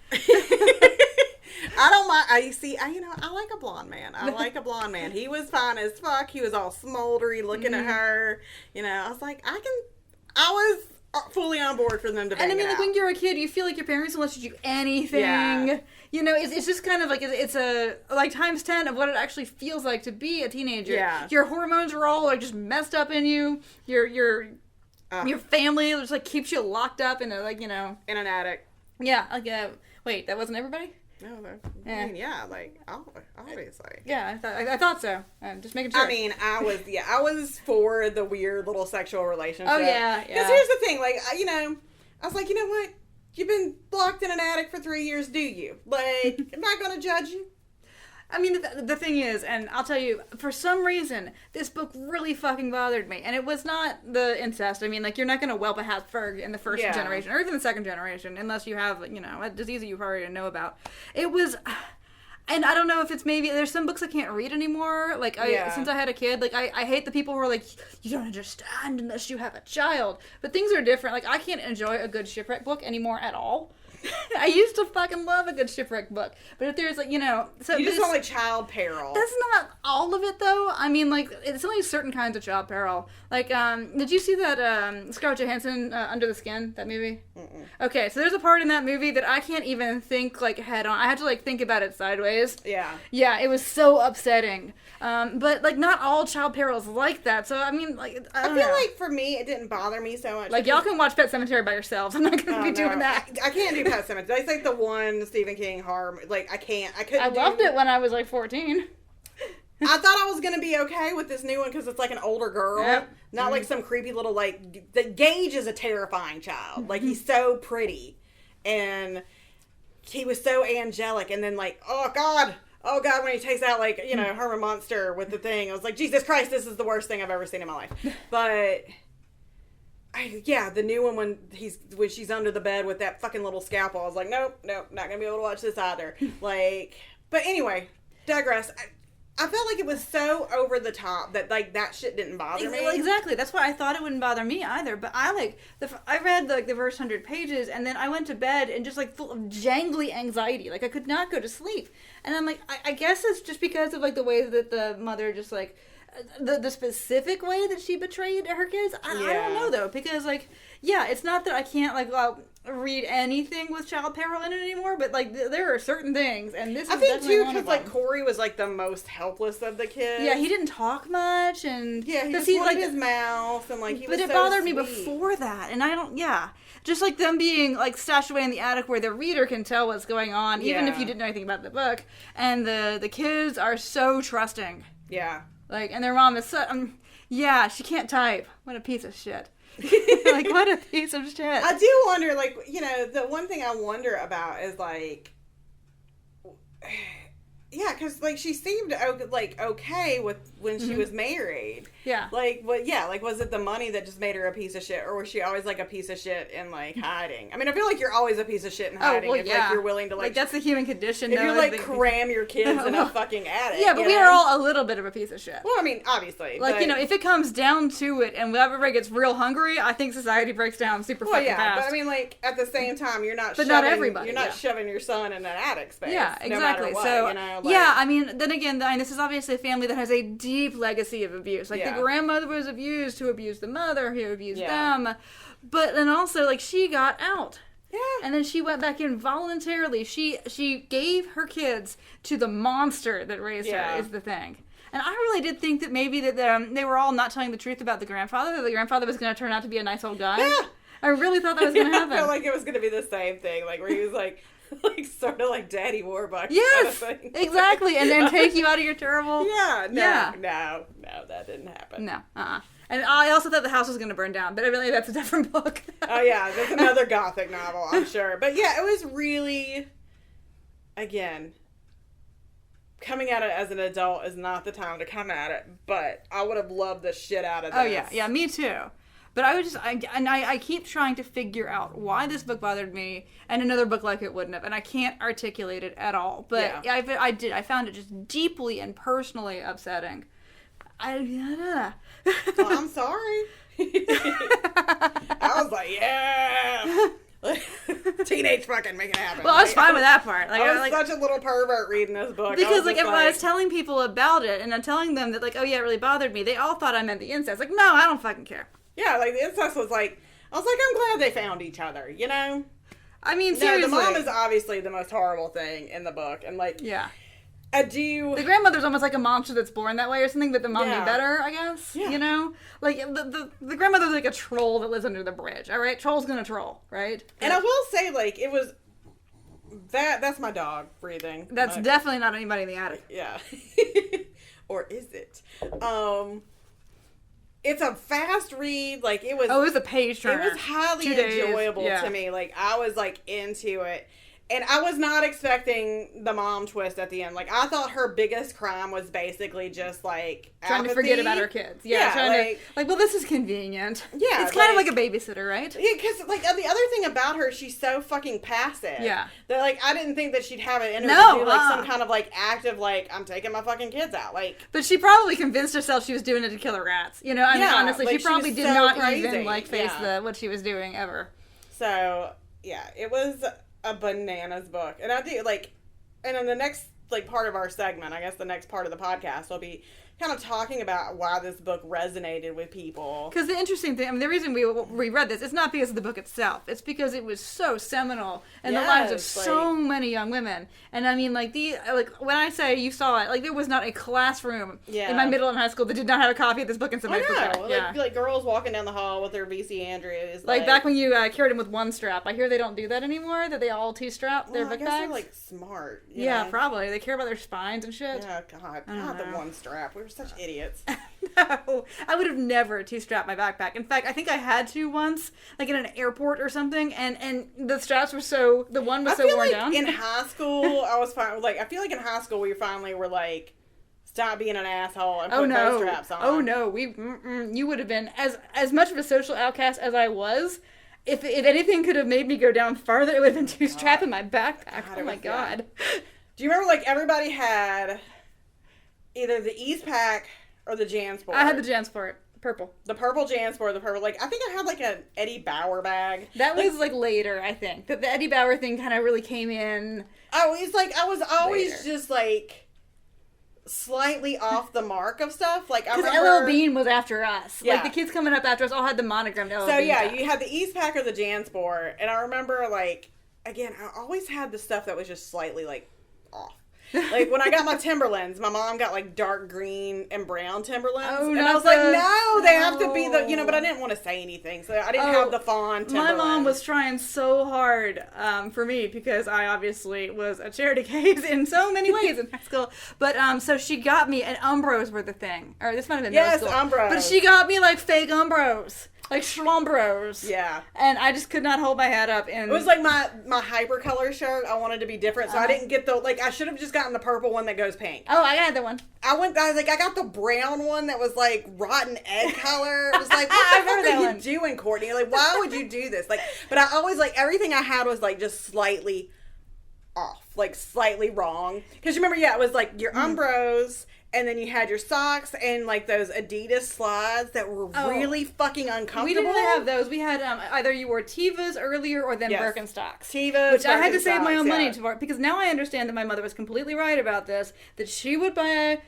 I don't mind. I like a blonde man. I like a blonde man. He was fine as fuck. He was all smoldery looking at her. You know, I was like, I was fully on board for them to bang And I mean, it like, out. when you're a kid, you feel like your parents will let you do anything. Yeah. You know, it's just kind of like, it's a, like, times 10 of what it actually feels like to be a teenager. Yeah. Your hormones are all, like, just messed up in you. Your family just, like, keeps you locked up in a, like, you know. In an attic. Yeah, like, wait, that wasn't everybody? No, I mean, yeah, like, obviously. Yeah, I thought so. Just making sure. I mean, I was for the weird little sexual relationship. Oh, yeah. Because here's the thing, like, I was like, you know what? You've been locked in an attic for 3 years, do you? Like, I'm not going to judge you. I mean, the thing is, and I'll tell you, for some reason, this book really fucking bothered me. And it was not the incest. I mean, like, you're not going to whelp a Habsburg in the first generation, or even the second generation, unless you have, you know, a disease that you probably didn't know about. It was... And I don't know if it's maybe... There's some books I can't read anymore. Like, since I had a kid, like, I hate the people who are like, you don't understand unless you have a child. But things are different. Like, I can't enjoy a good shipwreck book anymore at all. I used to fucking love a good shipwreck book. But if there's, like, you know... So you just want, like, child peril. That's not all of it, though. I mean, like, it's only certain kinds of child peril. Like, did you see that Scarlett Johansson, Under the Skin, that movie? Mm-mm. Okay, so there's a part in that movie that I can't even think, like, head on. I had to, like, think about it sideways. Yeah. Yeah, it was so upsetting. But, like, not all child perils like that. So, I mean, like, I don't know. I feel like, for me, it didn't bother me so much. Like, y'all can watch Pet Sematary by yourselves. I'm not going to be doing that. I can't do Pet Sematary. That's, like, the one Stephen King horror. Like, I couldn't I loved it when I was, like, 14. I thought I was going to be okay with this new one because it's, like, an older girl. Yep. Not, like, some creepy little, like... Gage is a terrifying child. Like, he's so pretty. And he was so angelic. And then, like, oh, God, when he takes out, like, you know, Herman Munster with the thing. I was like, Jesus Christ, this is the worst thing I've ever seen in my life. But... the new one when she's under the bed with that fucking little scalpel. I was like, nope, not gonna be able to watch this either. Like, but anyway, digress. I felt like it was so over the top that, like, that shit didn't bother me. Exactly. That's why I thought it wouldn't bother me either. But I read, like, the first 100 pages, and then I went to bed and just, like, full of jangly anxiety. Like, I could not go to sleep. And I'm like, I guess it's just because of, like, the way that the mother just, like, the specific way that she betrayed her kids. I don't know, though, because, like, yeah, it's not that I can't, like, read anything with child peril in it anymore, but, like, there are certain things, and this is definitely one of them. because, like, Corey was, like, the most helpless of the kids. Yeah, he didn't talk much, and... Yeah, he just wanted his mouth, and, like, he was so But it bothered me sweet. before that, and I don't... Yeah. Just, like, them being, like, stashed away in the attic where the reader can tell what's going on, even if you didn't know anything about the book, and the kids are so trusting. Yeah. Like, and their mom is so... she can't type. What a piece of shit. Like, what a piece of shit. I do wonder, like, you know, the one thing I wonder about is, like, yeah, because, like, she seemed, like, okay with when she was married. Yeah. Like, like, was it the money that just made her a piece of shit, or was she always, like, a piece of shit in, like, hiding? I mean, I feel like you're always a piece of shit in hiding if, like, you're willing to, like... that's the human condition, if though. you, like, cram your kids in a fucking attic. Yeah, but we are all a little bit of a piece of shit. Well, I mean, obviously. Like, but, you know, if it comes down to it, and everybody gets real hungry, I think society breaks down super fucking fast. But I mean, like, at the same time, you're not but shoving... not everybody, You're not shoving your son in an attic space. Yeah, exactly. No matter what, so, you know? Like, yeah, I mean, then again, this is obviously a family that has a deep legacy of abuse. Like, the grandmother was abused, who abused the mother, who abused them. But then also, like, she got out. Yeah. And then she went back in voluntarily. She gave her kids to the monster that raised her, is the thing. And I really did think that maybe that they were all not telling the truth about the grandfather, that the grandfather was going to turn out to be a nice old guy. Yeah. I really thought that was going to happen. I felt like it was going to be the same thing, like, where he was, like sort of like Daddy Warbucks. Yes, kind of thing. Exactly. And then take you out of your terrible... No, that didn't happen. No, And I also thought the house was going to burn down, but evidently that's a different book. Oh, yeah, that's another gothic novel, I'm sure. But yeah, it was really, again, coming at it as an adult is not the time to come at it, but I would have loved the shit out of this. Oh, yeah, me too. But I keep trying to figure out why this book bothered me, and another book like it wouldn't have, and I can't articulate it at all. But yeah. I found it just deeply and personally upsetting. Well, I'm sorry. I was like, yeah. Teenage fucking make it happen. Well, I was fine with that part. Like, I was such a little pervert reading this book. Because when I was telling people about it, and I'm telling them that, like, oh yeah, it really bothered me, they all thought I meant the incest. Like, no, I don't fucking care. Yeah, like, the incest was like, I was like, I'm glad they found each other, you know? I mean, seriously. No, the mom is obviously the most horrible thing in the book, and, like, yeah. The grandmother's almost like a monster that's born that way or something, but the mom knew better, I guess. Yeah. You know? Like, the grandmother's like a troll that lives under the bridge, alright? Troll's gonna troll, right? And I will say, like, it was... That's my dog breathing. That's definitely not anybody in the attic. Yeah. Or is it? It's a fast read. Like, it was... Oh, it was a page turner. It was highly enjoyable to me. Like, I was, like, into it. And I was not expecting the mom twist at the end. Like, I thought her biggest crime was basically just, like, trying apathy. to forget about her kids. Yeah, trying to, well, this is convenient. Yeah. It's kind of like a babysitter, right? Yeah, because, like, the other thing about her, she's so fucking passive. Yeah. That, like, I didn't think that she'd have it in her to do, like, some kind of, like, active, like, I'm taking my fucking kids out. Like. But she probably convinced herself she was doing it to kill her rats. You know, I mean, honestly, like, she probably did not even, like, face what she was doing ever. So, yeah, it was a bananas book. And I do, like, and in the next, like, part of our segment, I guess the next part of the podcast will be kind of talking about why this book resonated with people. Because the interesting thing, I mean, the reason we read this, it's not because of the book itself. It's because it was so seminal in the lives of so many young women. And I mean, like, when I say you saw it, like, there was not a classroom in my middle and high school that did not have a copy of this book in somebody's book. Like girls walking down the hall with their V.C. Andrews. Like back when you carried them with one strap. I hear they don't do that anymore, that they all two-strap their book bags. They're, like, smart. Yeah, probably. They care about their spines and shit. Yeah, God, the one strap. We were such idiots. No, I would have never two-strapped my backpack. In fact, I think I had to once, like in an airport or something, and the straps were the one was so worn down. In high school, I was fine. Like, I feel like in high school we finally were like, stop being an asshole and put those straps on. Oh no, you would have been as much of a social outcast as I was. If anything could have made me go down farther, it would have been two-strapping my backpack. Oh my God. Do you remember, like, everybody had either the Eastpak or the Jansport? I had the Jansport. Purple. The purple Jansport, the purple, like, I think I had, like, an Eddie Bauer bag. That was, like, later, I think. The Eddie Bauer thing kind of really came in. Oh, it's like, I was always later. Just, like, slightly off the mark of stuff. Like, I remember... Because LL Bean was after us. Yeah. Like, the kids coming up after us all had the monogrammed LL Bean. So, yeah, back. You had the Eastpak or the Jansport, and I remember, like, again, I always had the stuff that was just slightly, like, off. Like, when I got my Timberlands, my mom got, like, dark green and brown Timberlands. Oh, and I was like, no, they have to be the, but I didn't want to say anything, so I didn't have the fawn Timberlands. My mom was trying so hard for me, because I obviously was a charity case in so many ways in high school. But, so she got me, and Umbros were the thing. Or this might have been middle school. Yes, Umbros. But she got me, like, fake Umbros. Like Schlombros. Yeah. And I just could not hold my head up. It was like my hypercolor shirt. I wanted to be different, so I didn't get I should have just gotten the purple one that goes pink. Oh, I got the one. I got the brown one that was like rotten egg color. It was like, what the fuck are you doing, Courtney? Like, why would you do this? Like, but I always, like, everything I had was, like, just slightly off. Like, slightly wrong. Because you remember, it was like your Umbros... And then you had your socks and, like, those Adidas slides that were really fucking uncomfortable. We didn't have those. We had either you wore Tevas earlier or then Birkenstocks. Tevas, which I had to save my own money to because now I understand that my mother was completely right about this, that she would buy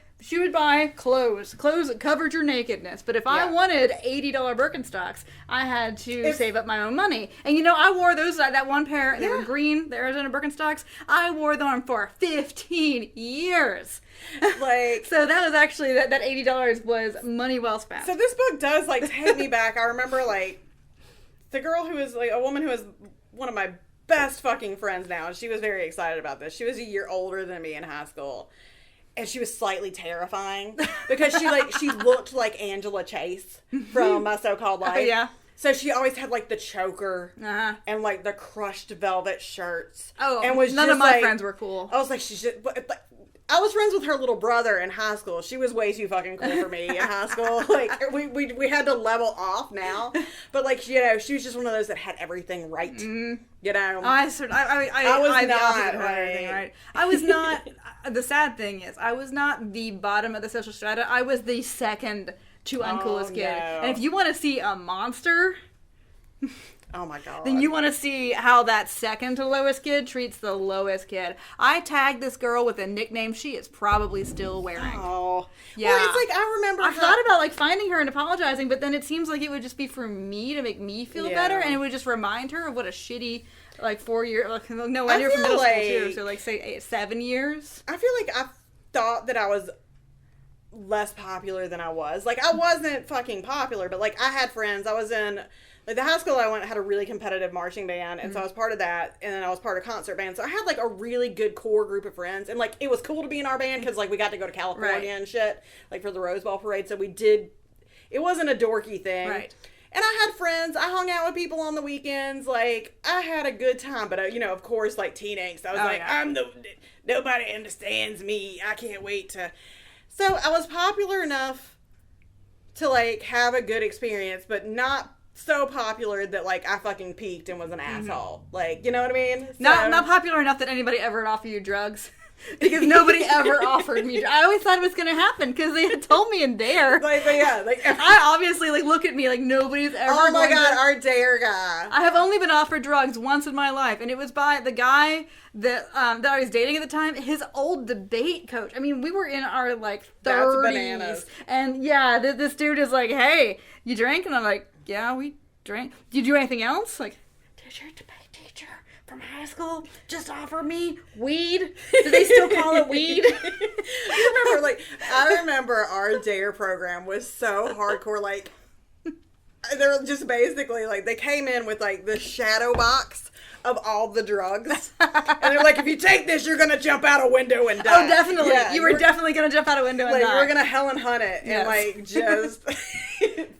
clothes that covered your nakedness. But if I wanted $80 Birkenstocks, I had to save up my own money. And I wore those, that one pair, and they were green, the Arizona Birkenstocks. I wore them for 15 years. Like, so that was actually, that $80 was money well spent. So this book does, like, take me back. I remember, like, the girl who is, like, a woman who is one of my best fucking friends now, and she was very excited about this. She was a year older than me in high school. and she was slightly terrifying because she looked like Angela Chase from My So-Called Life. Oh, yeah. So she always had like the choker and like the crushed velvet shirts. Oh, and was none just, of my like, friends were cool. I was like, she's just. But I was friends with her little brother in high school. She was way too fucking cool for me in high school. Like we had to level off now. But like, you know, she was just one of those that had everything right. You know, I was not right. I was not. The sad thing is, I was not the bottom of the social strata. I was the second to uncoolest kid. No. And if you want to see a monster, oh my god, then you want to see how that second to lowest kid treats the lowest kid. I tagged this girl with a nickname she is probably still wearing. Oh, yeah. Well, it's like I remember. I thought about like finding her and apologizing, but then it seems like it would just be for me to make me feel better, and it would just remind her of what a shitty. Like 4 years, like no, when you're from middle school too, so like say 7 years. I feel like I thought that I was less popular than I was. Like I wasn't fucking popular, but like I had friends. I was in like the high school I went had a really competitive marching band, and so I was part of that, and then I was part of concert band. So I had like a really good core group of friends, and like it was cool to be in our band because like we got to go to California and shit, like for the Rose Bowl parade. So we did. It wasn't a dorky thing, right? And I had friends. I hung out with people on the weekends. Like, I had a good time. But, you know, of course, like, teen angst. I was nobody understands me. I can't wait to. So, I was popular enough to, like, have a good experience, but not so popular that, like, I fucking peaked and was an asshole. Like, you know what I mean? So, not popular enough that anybody ever offered you drugs. Because nobody ever offered me. I always thought it was going to happen because they had told me in Dare. Like, but yeah, like I obviously like look at me like nobody's ever. Oh my god, our Dare guy. I have only been offered drugs once in my life, and it was by the guy that I was dating at the time. His old debate coach. I mean, we were in our like 30s. That's bananas. And yeah, this dude is like, "Hey, you drank?" And I'm like, "Yeah, we drank. Did you do anything else?" Like, did your debate teacher from high school just offer me weed? Do they still call it weed? I remember our Dare program was so hardcore. Like, they were just basically like, they came in with like the shadow box of all the drugs. And they're like, if you take this, you're going to jump out a window and die. Oh, definitely. Yeah, you were definitely going to jump out a window and die. Like, we're going to Helen Hunt it and like just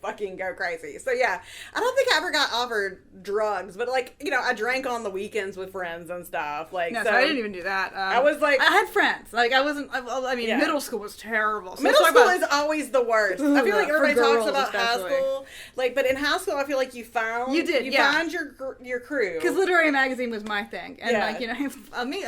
fucking go crazy. So yeah, I don't think I ever got offered drugs, but like, you know, I drank on the weekends with friends and stuff. Like, no, so I didn't even do that. I was like, I had friends. Like, I wasn't. I mean, middle school was terrible. So middle school is always the worst. I feel like everybody talks about especially. high school, like, but in high school, I feel like you found your crew. Because literary magazine was my thing, and like, you know,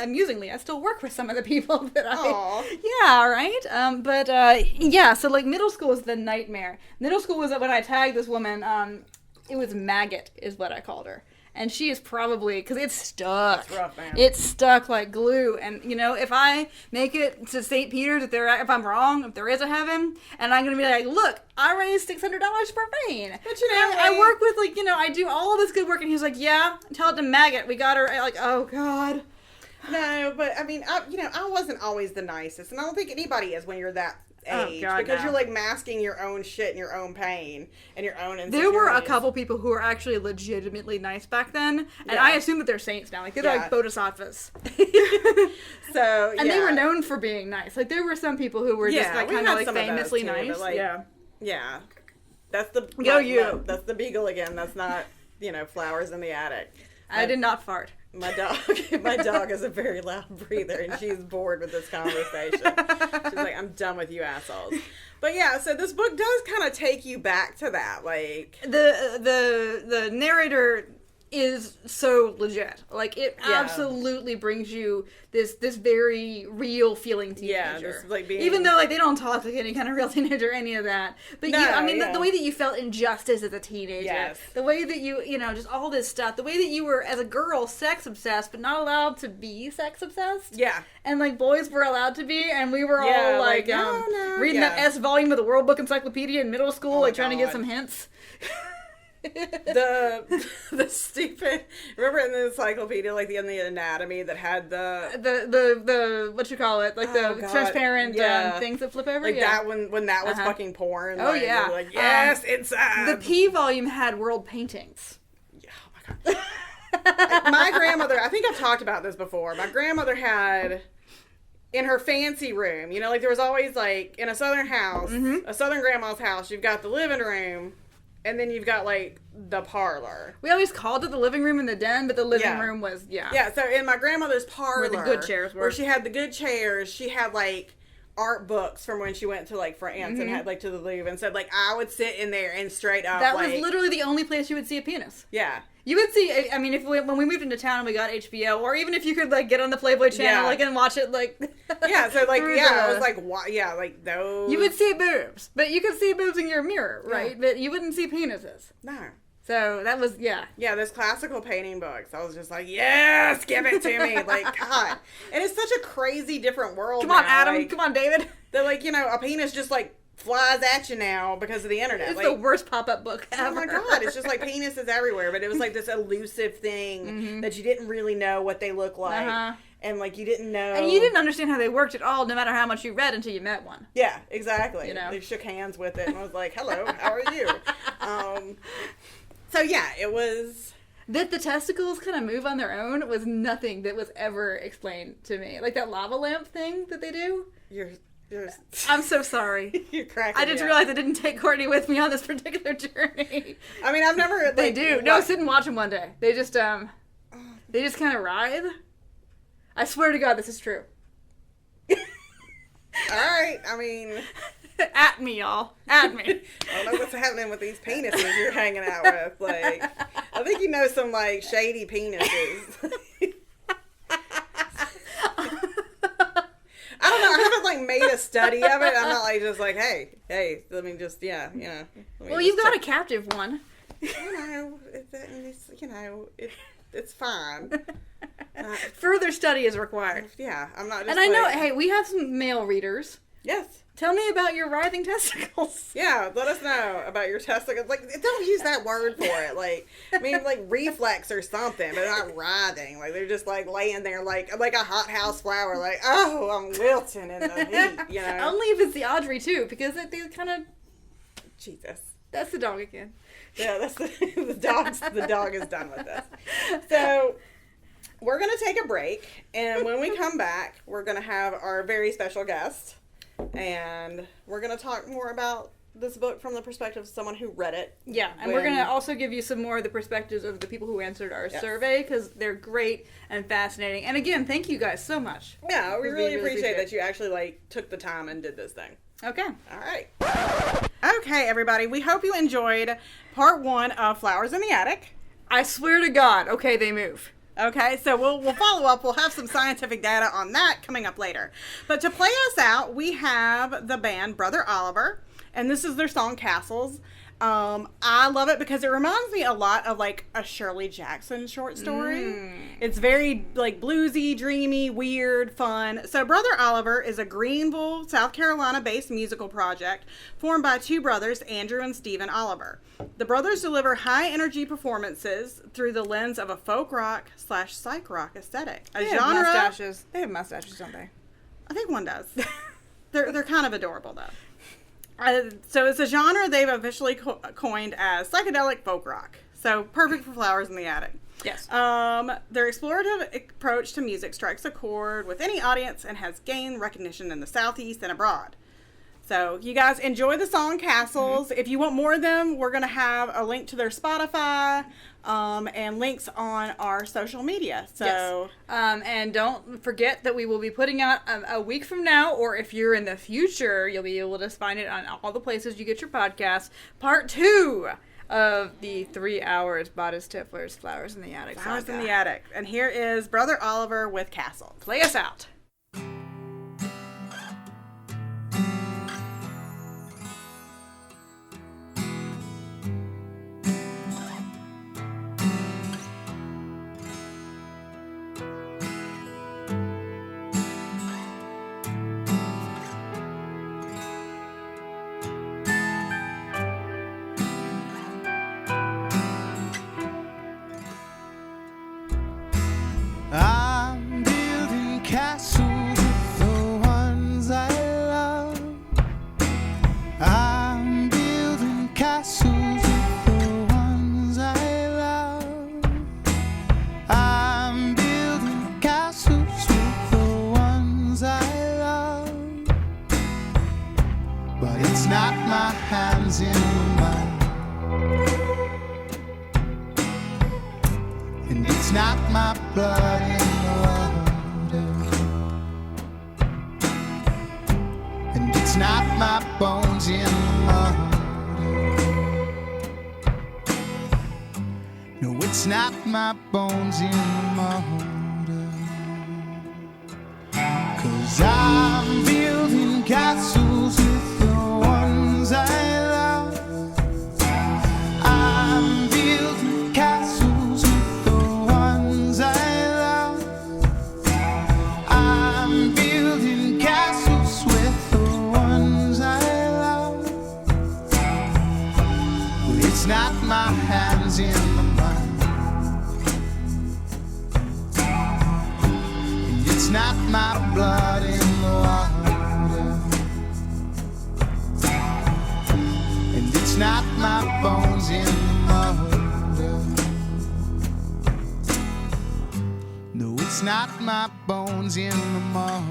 amusingly, I still work with some of the people that yeah, right. But yeah, so like middle school was the nightmare. Middle school was when I tagged this woman. It was Maggot, is what I called her. And she is probably, because it's stuck. That's rough, man. It's stuck like glue. And, you know, if I make it to St. Peter's, if I'm wrong, if there is a heaven, and I'm going to be like, look, I raised $600 for rain. But you know, I work with, like, you know, I do all this good work. And he's like, yeah, tell it to Maggot. We got her. Like, oh, God. No, but, I mean, I wasn't always the nicest. And I don't think anybody is when you're that age. Because you're, like, masking your own shit and your own pain and your own insecurities. There were a couple people who were actually legitimately nice back then. And I assume that they're saints now. Like, they're like bodhisattvas. So, and they were known for being nice. Like, there were some people who were just, like, kind of, like, famously too, nice. Like, yeah. That's the... that's the beagle again. That's not, you know, flowers in the attic. I did not fart. My dog is a very loud breather, and she's bored with this conversation. She's like, I'm done with you assholes. But yeah, so this book does kind of take you back to that, like the narrator is so legit. Like, it absolutely brings you this very real feeling teenager. Yeah, this, like, being... Even though, like, they don't talk like any kind of real teenager or any of that. But, the way that you felt injustice as a teenager. The way that you know, just all this stuff. The way that you were, as a girl, sex-obsessed, but not allowed to be sex-obsessed. Yeah. And, like, boys were allowed to be, and we were all, like reading that S volume of the World Book Encyclopedia in middle school, trying to get some hints. the stupid, remember in the encyclopedia, like in the anatomy that had the what you call it, like transparent things that flip over, like that when that was fucking porn. Oh, like, yeah, like yes, inside. The P volume had world paintings. Yeah, oh my god. My grandmother, I think I've talked about this before. My grandmother had in her fancy room. You know, like there was always like in a Southern house, Mm-hmm. a Southern grandma's house, you've got the living room, and then you've got like the parlor. We always called it the living room and the den, but the living Yeah. room was, Yeah, so in my grandmother's parlor, Where the good chairs were. where she had the good chairs, she had like art books from when she went to like France and had like to the Louvre, and said like I would sit in there and straight up That like, was literally the only place you would see a penis. yeah. You would see, I mean, when we moved into town and we got HBO, or even if you could, like, get on the Playboy channel, Yeah. like, and watch it, like... Yeah, so like, through yeah, I the- was like, what? Yeah, like those. You would see boobs, but you could see boobs in your mirror, right? Yeah. But you wouldn't see penises. No. So that was, yeah. Yeah, those classical painting books. I was just like, yes, give it to me. Like, God. And it's such a crazy different world Come on, now. Adam. Like, Come on, David. they're like, you know, a penis just like flies at you now because of the internet. It's like, the worst pop-up book ever. oh my God, it's just like penises everywhere. But it was like this elusive thing that you didn't really know what they look like. Uh-huh. And like you didn't know. And you didn't understand how they worked at all, no matter how much you read until you met one. Yeah, exactly. You know? They shook hands with it and I was like, hello, how are you? So yeah, it was. That the testicles kind of move on their own was nothing that was ever explained to me. Like that lava lamp thing that they do. You're I'm so sorry. you're cracking. I just me up. realized I didn't take Courtney with me on this particular journey. I mean, I've never. Like, They do. No, sit and watch them one day. They just kind of writhe. I swear to God, this is true. All right. I mean, At me, y'all. At me. I don't know what's happening with these penises you're hanging out with. Like, I think you know some like shady penises. I don't know. I haven't like made a study of it. I'm not like just like, hey, let me just, yeah, you know. Well, you've got a captive one. It's fine. Further study is required. Yeah, I'm not. Just And I know, like, hey, we have some male readers. Yes. Tell me about your writhing testicles. Yeah, let us know about your testicles. Like, don't use that word for it. Like, I mean, like reflex or something, but not writhing. Like, they're just like laying there like a hothouse flower. Like, oh, I'm wilting in the heat. You know. Only if it's the Audrey too, because they kind of. Jesus. That's the dog again. Yeah, that's the dog. The dog is done with this. So we're gonna take a break, and when we come back, we're gonna have our very special guest, and we're gonna talk more about this book from the perspective of someone who read it. Yeah, and we're going to also give you some more of the perspectives of the people who answered our survey, because they're great and fascinating. And again, thank you guys so much. Yeah, we really appreciate it. that you actually like took the time and did this thing. Okay. All right. Okay, everybody. We hope you enjoyed part 1 of Flowers in the Attic. I swear to God, okay, they move. Okay, so we'll follow up. We'll have some scientific data on that coming up later. But to play us out, we have the band Brother Oliver, and this is their song Castles. I love it because it reminds me a lot of like a Shirley Jackson short story. It's very like bluesy, dreamy, weird, fun. So Brother Oliver is a Greenville, South Carolina based musical project formed by two brothers, Andrew and Stephen Oliver. The brothers deliver high energy performances through the lens of a folk rock / psych rock aesthetic. A genre. mustaches. They have mustaches, don't they? I think one does. They're kind of adorable though. So it's a genre they've officially coined as psychedelic folk rock. So perfect for Flowers in the Attic. Yes. Their explorative approach to music strikes a chord with any audience and has gained recognition in the Southeast and abroad. So you guys enjoy the song Castles. If you want more of them, we're going to have a link to their Spotify and links on our social media. So Yes. And don't forget that we will be putting out a week from now, or if you're in the future, you'll be able to find it on all the places you get your podcasts. Part 2 of the 3 hours Bodice Tiffler's Flowers in the Attic. Flowers in saga. the Attic. And here is Brother Oliver with Castles. Play us out. I'm building castles it's not my hands in the mud, and it's not my blood in the water, and it's not my bones in the mud. No, it's not my bones in the mud. 'Cause I'm building castles with the ones I love. I'm building castles with the ones I love. I'm building castles with the ones I love. But it's not my hands in the mud, and it's not my blood in the water, and it's not my bones in the mud. No, it's not my bones in the mud.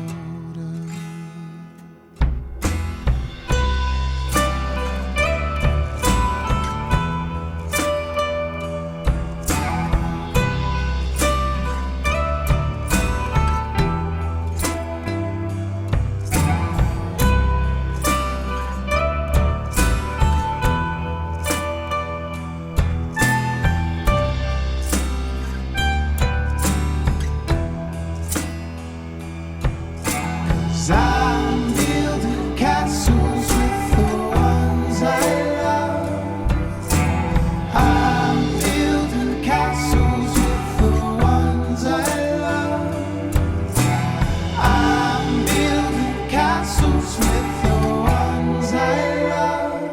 I'm building castles with the ones I love. I'm building castles with the ones I love. I'm building castles with the ones I love.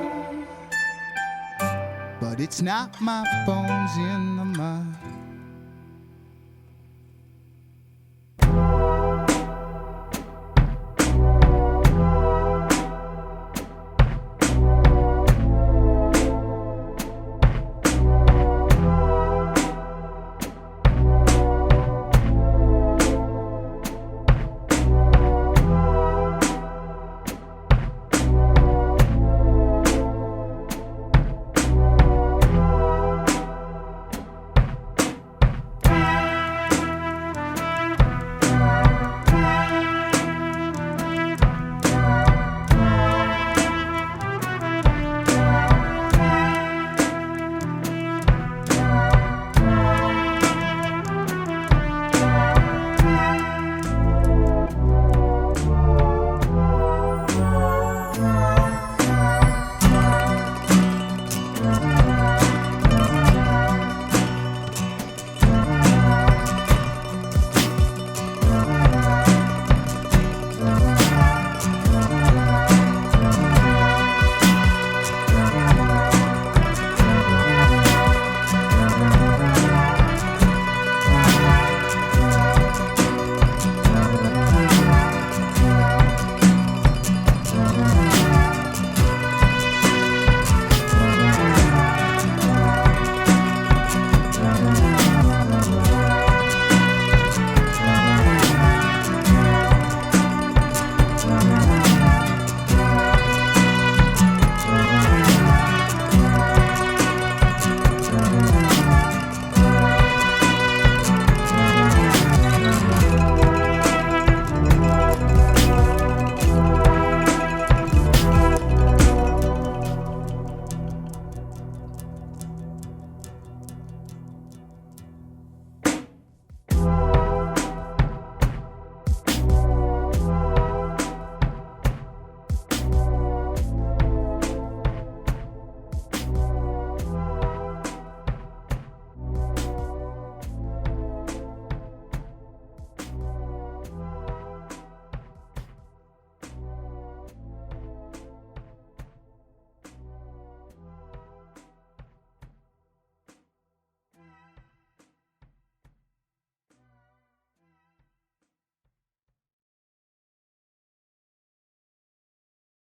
But it's not my bones in the mud.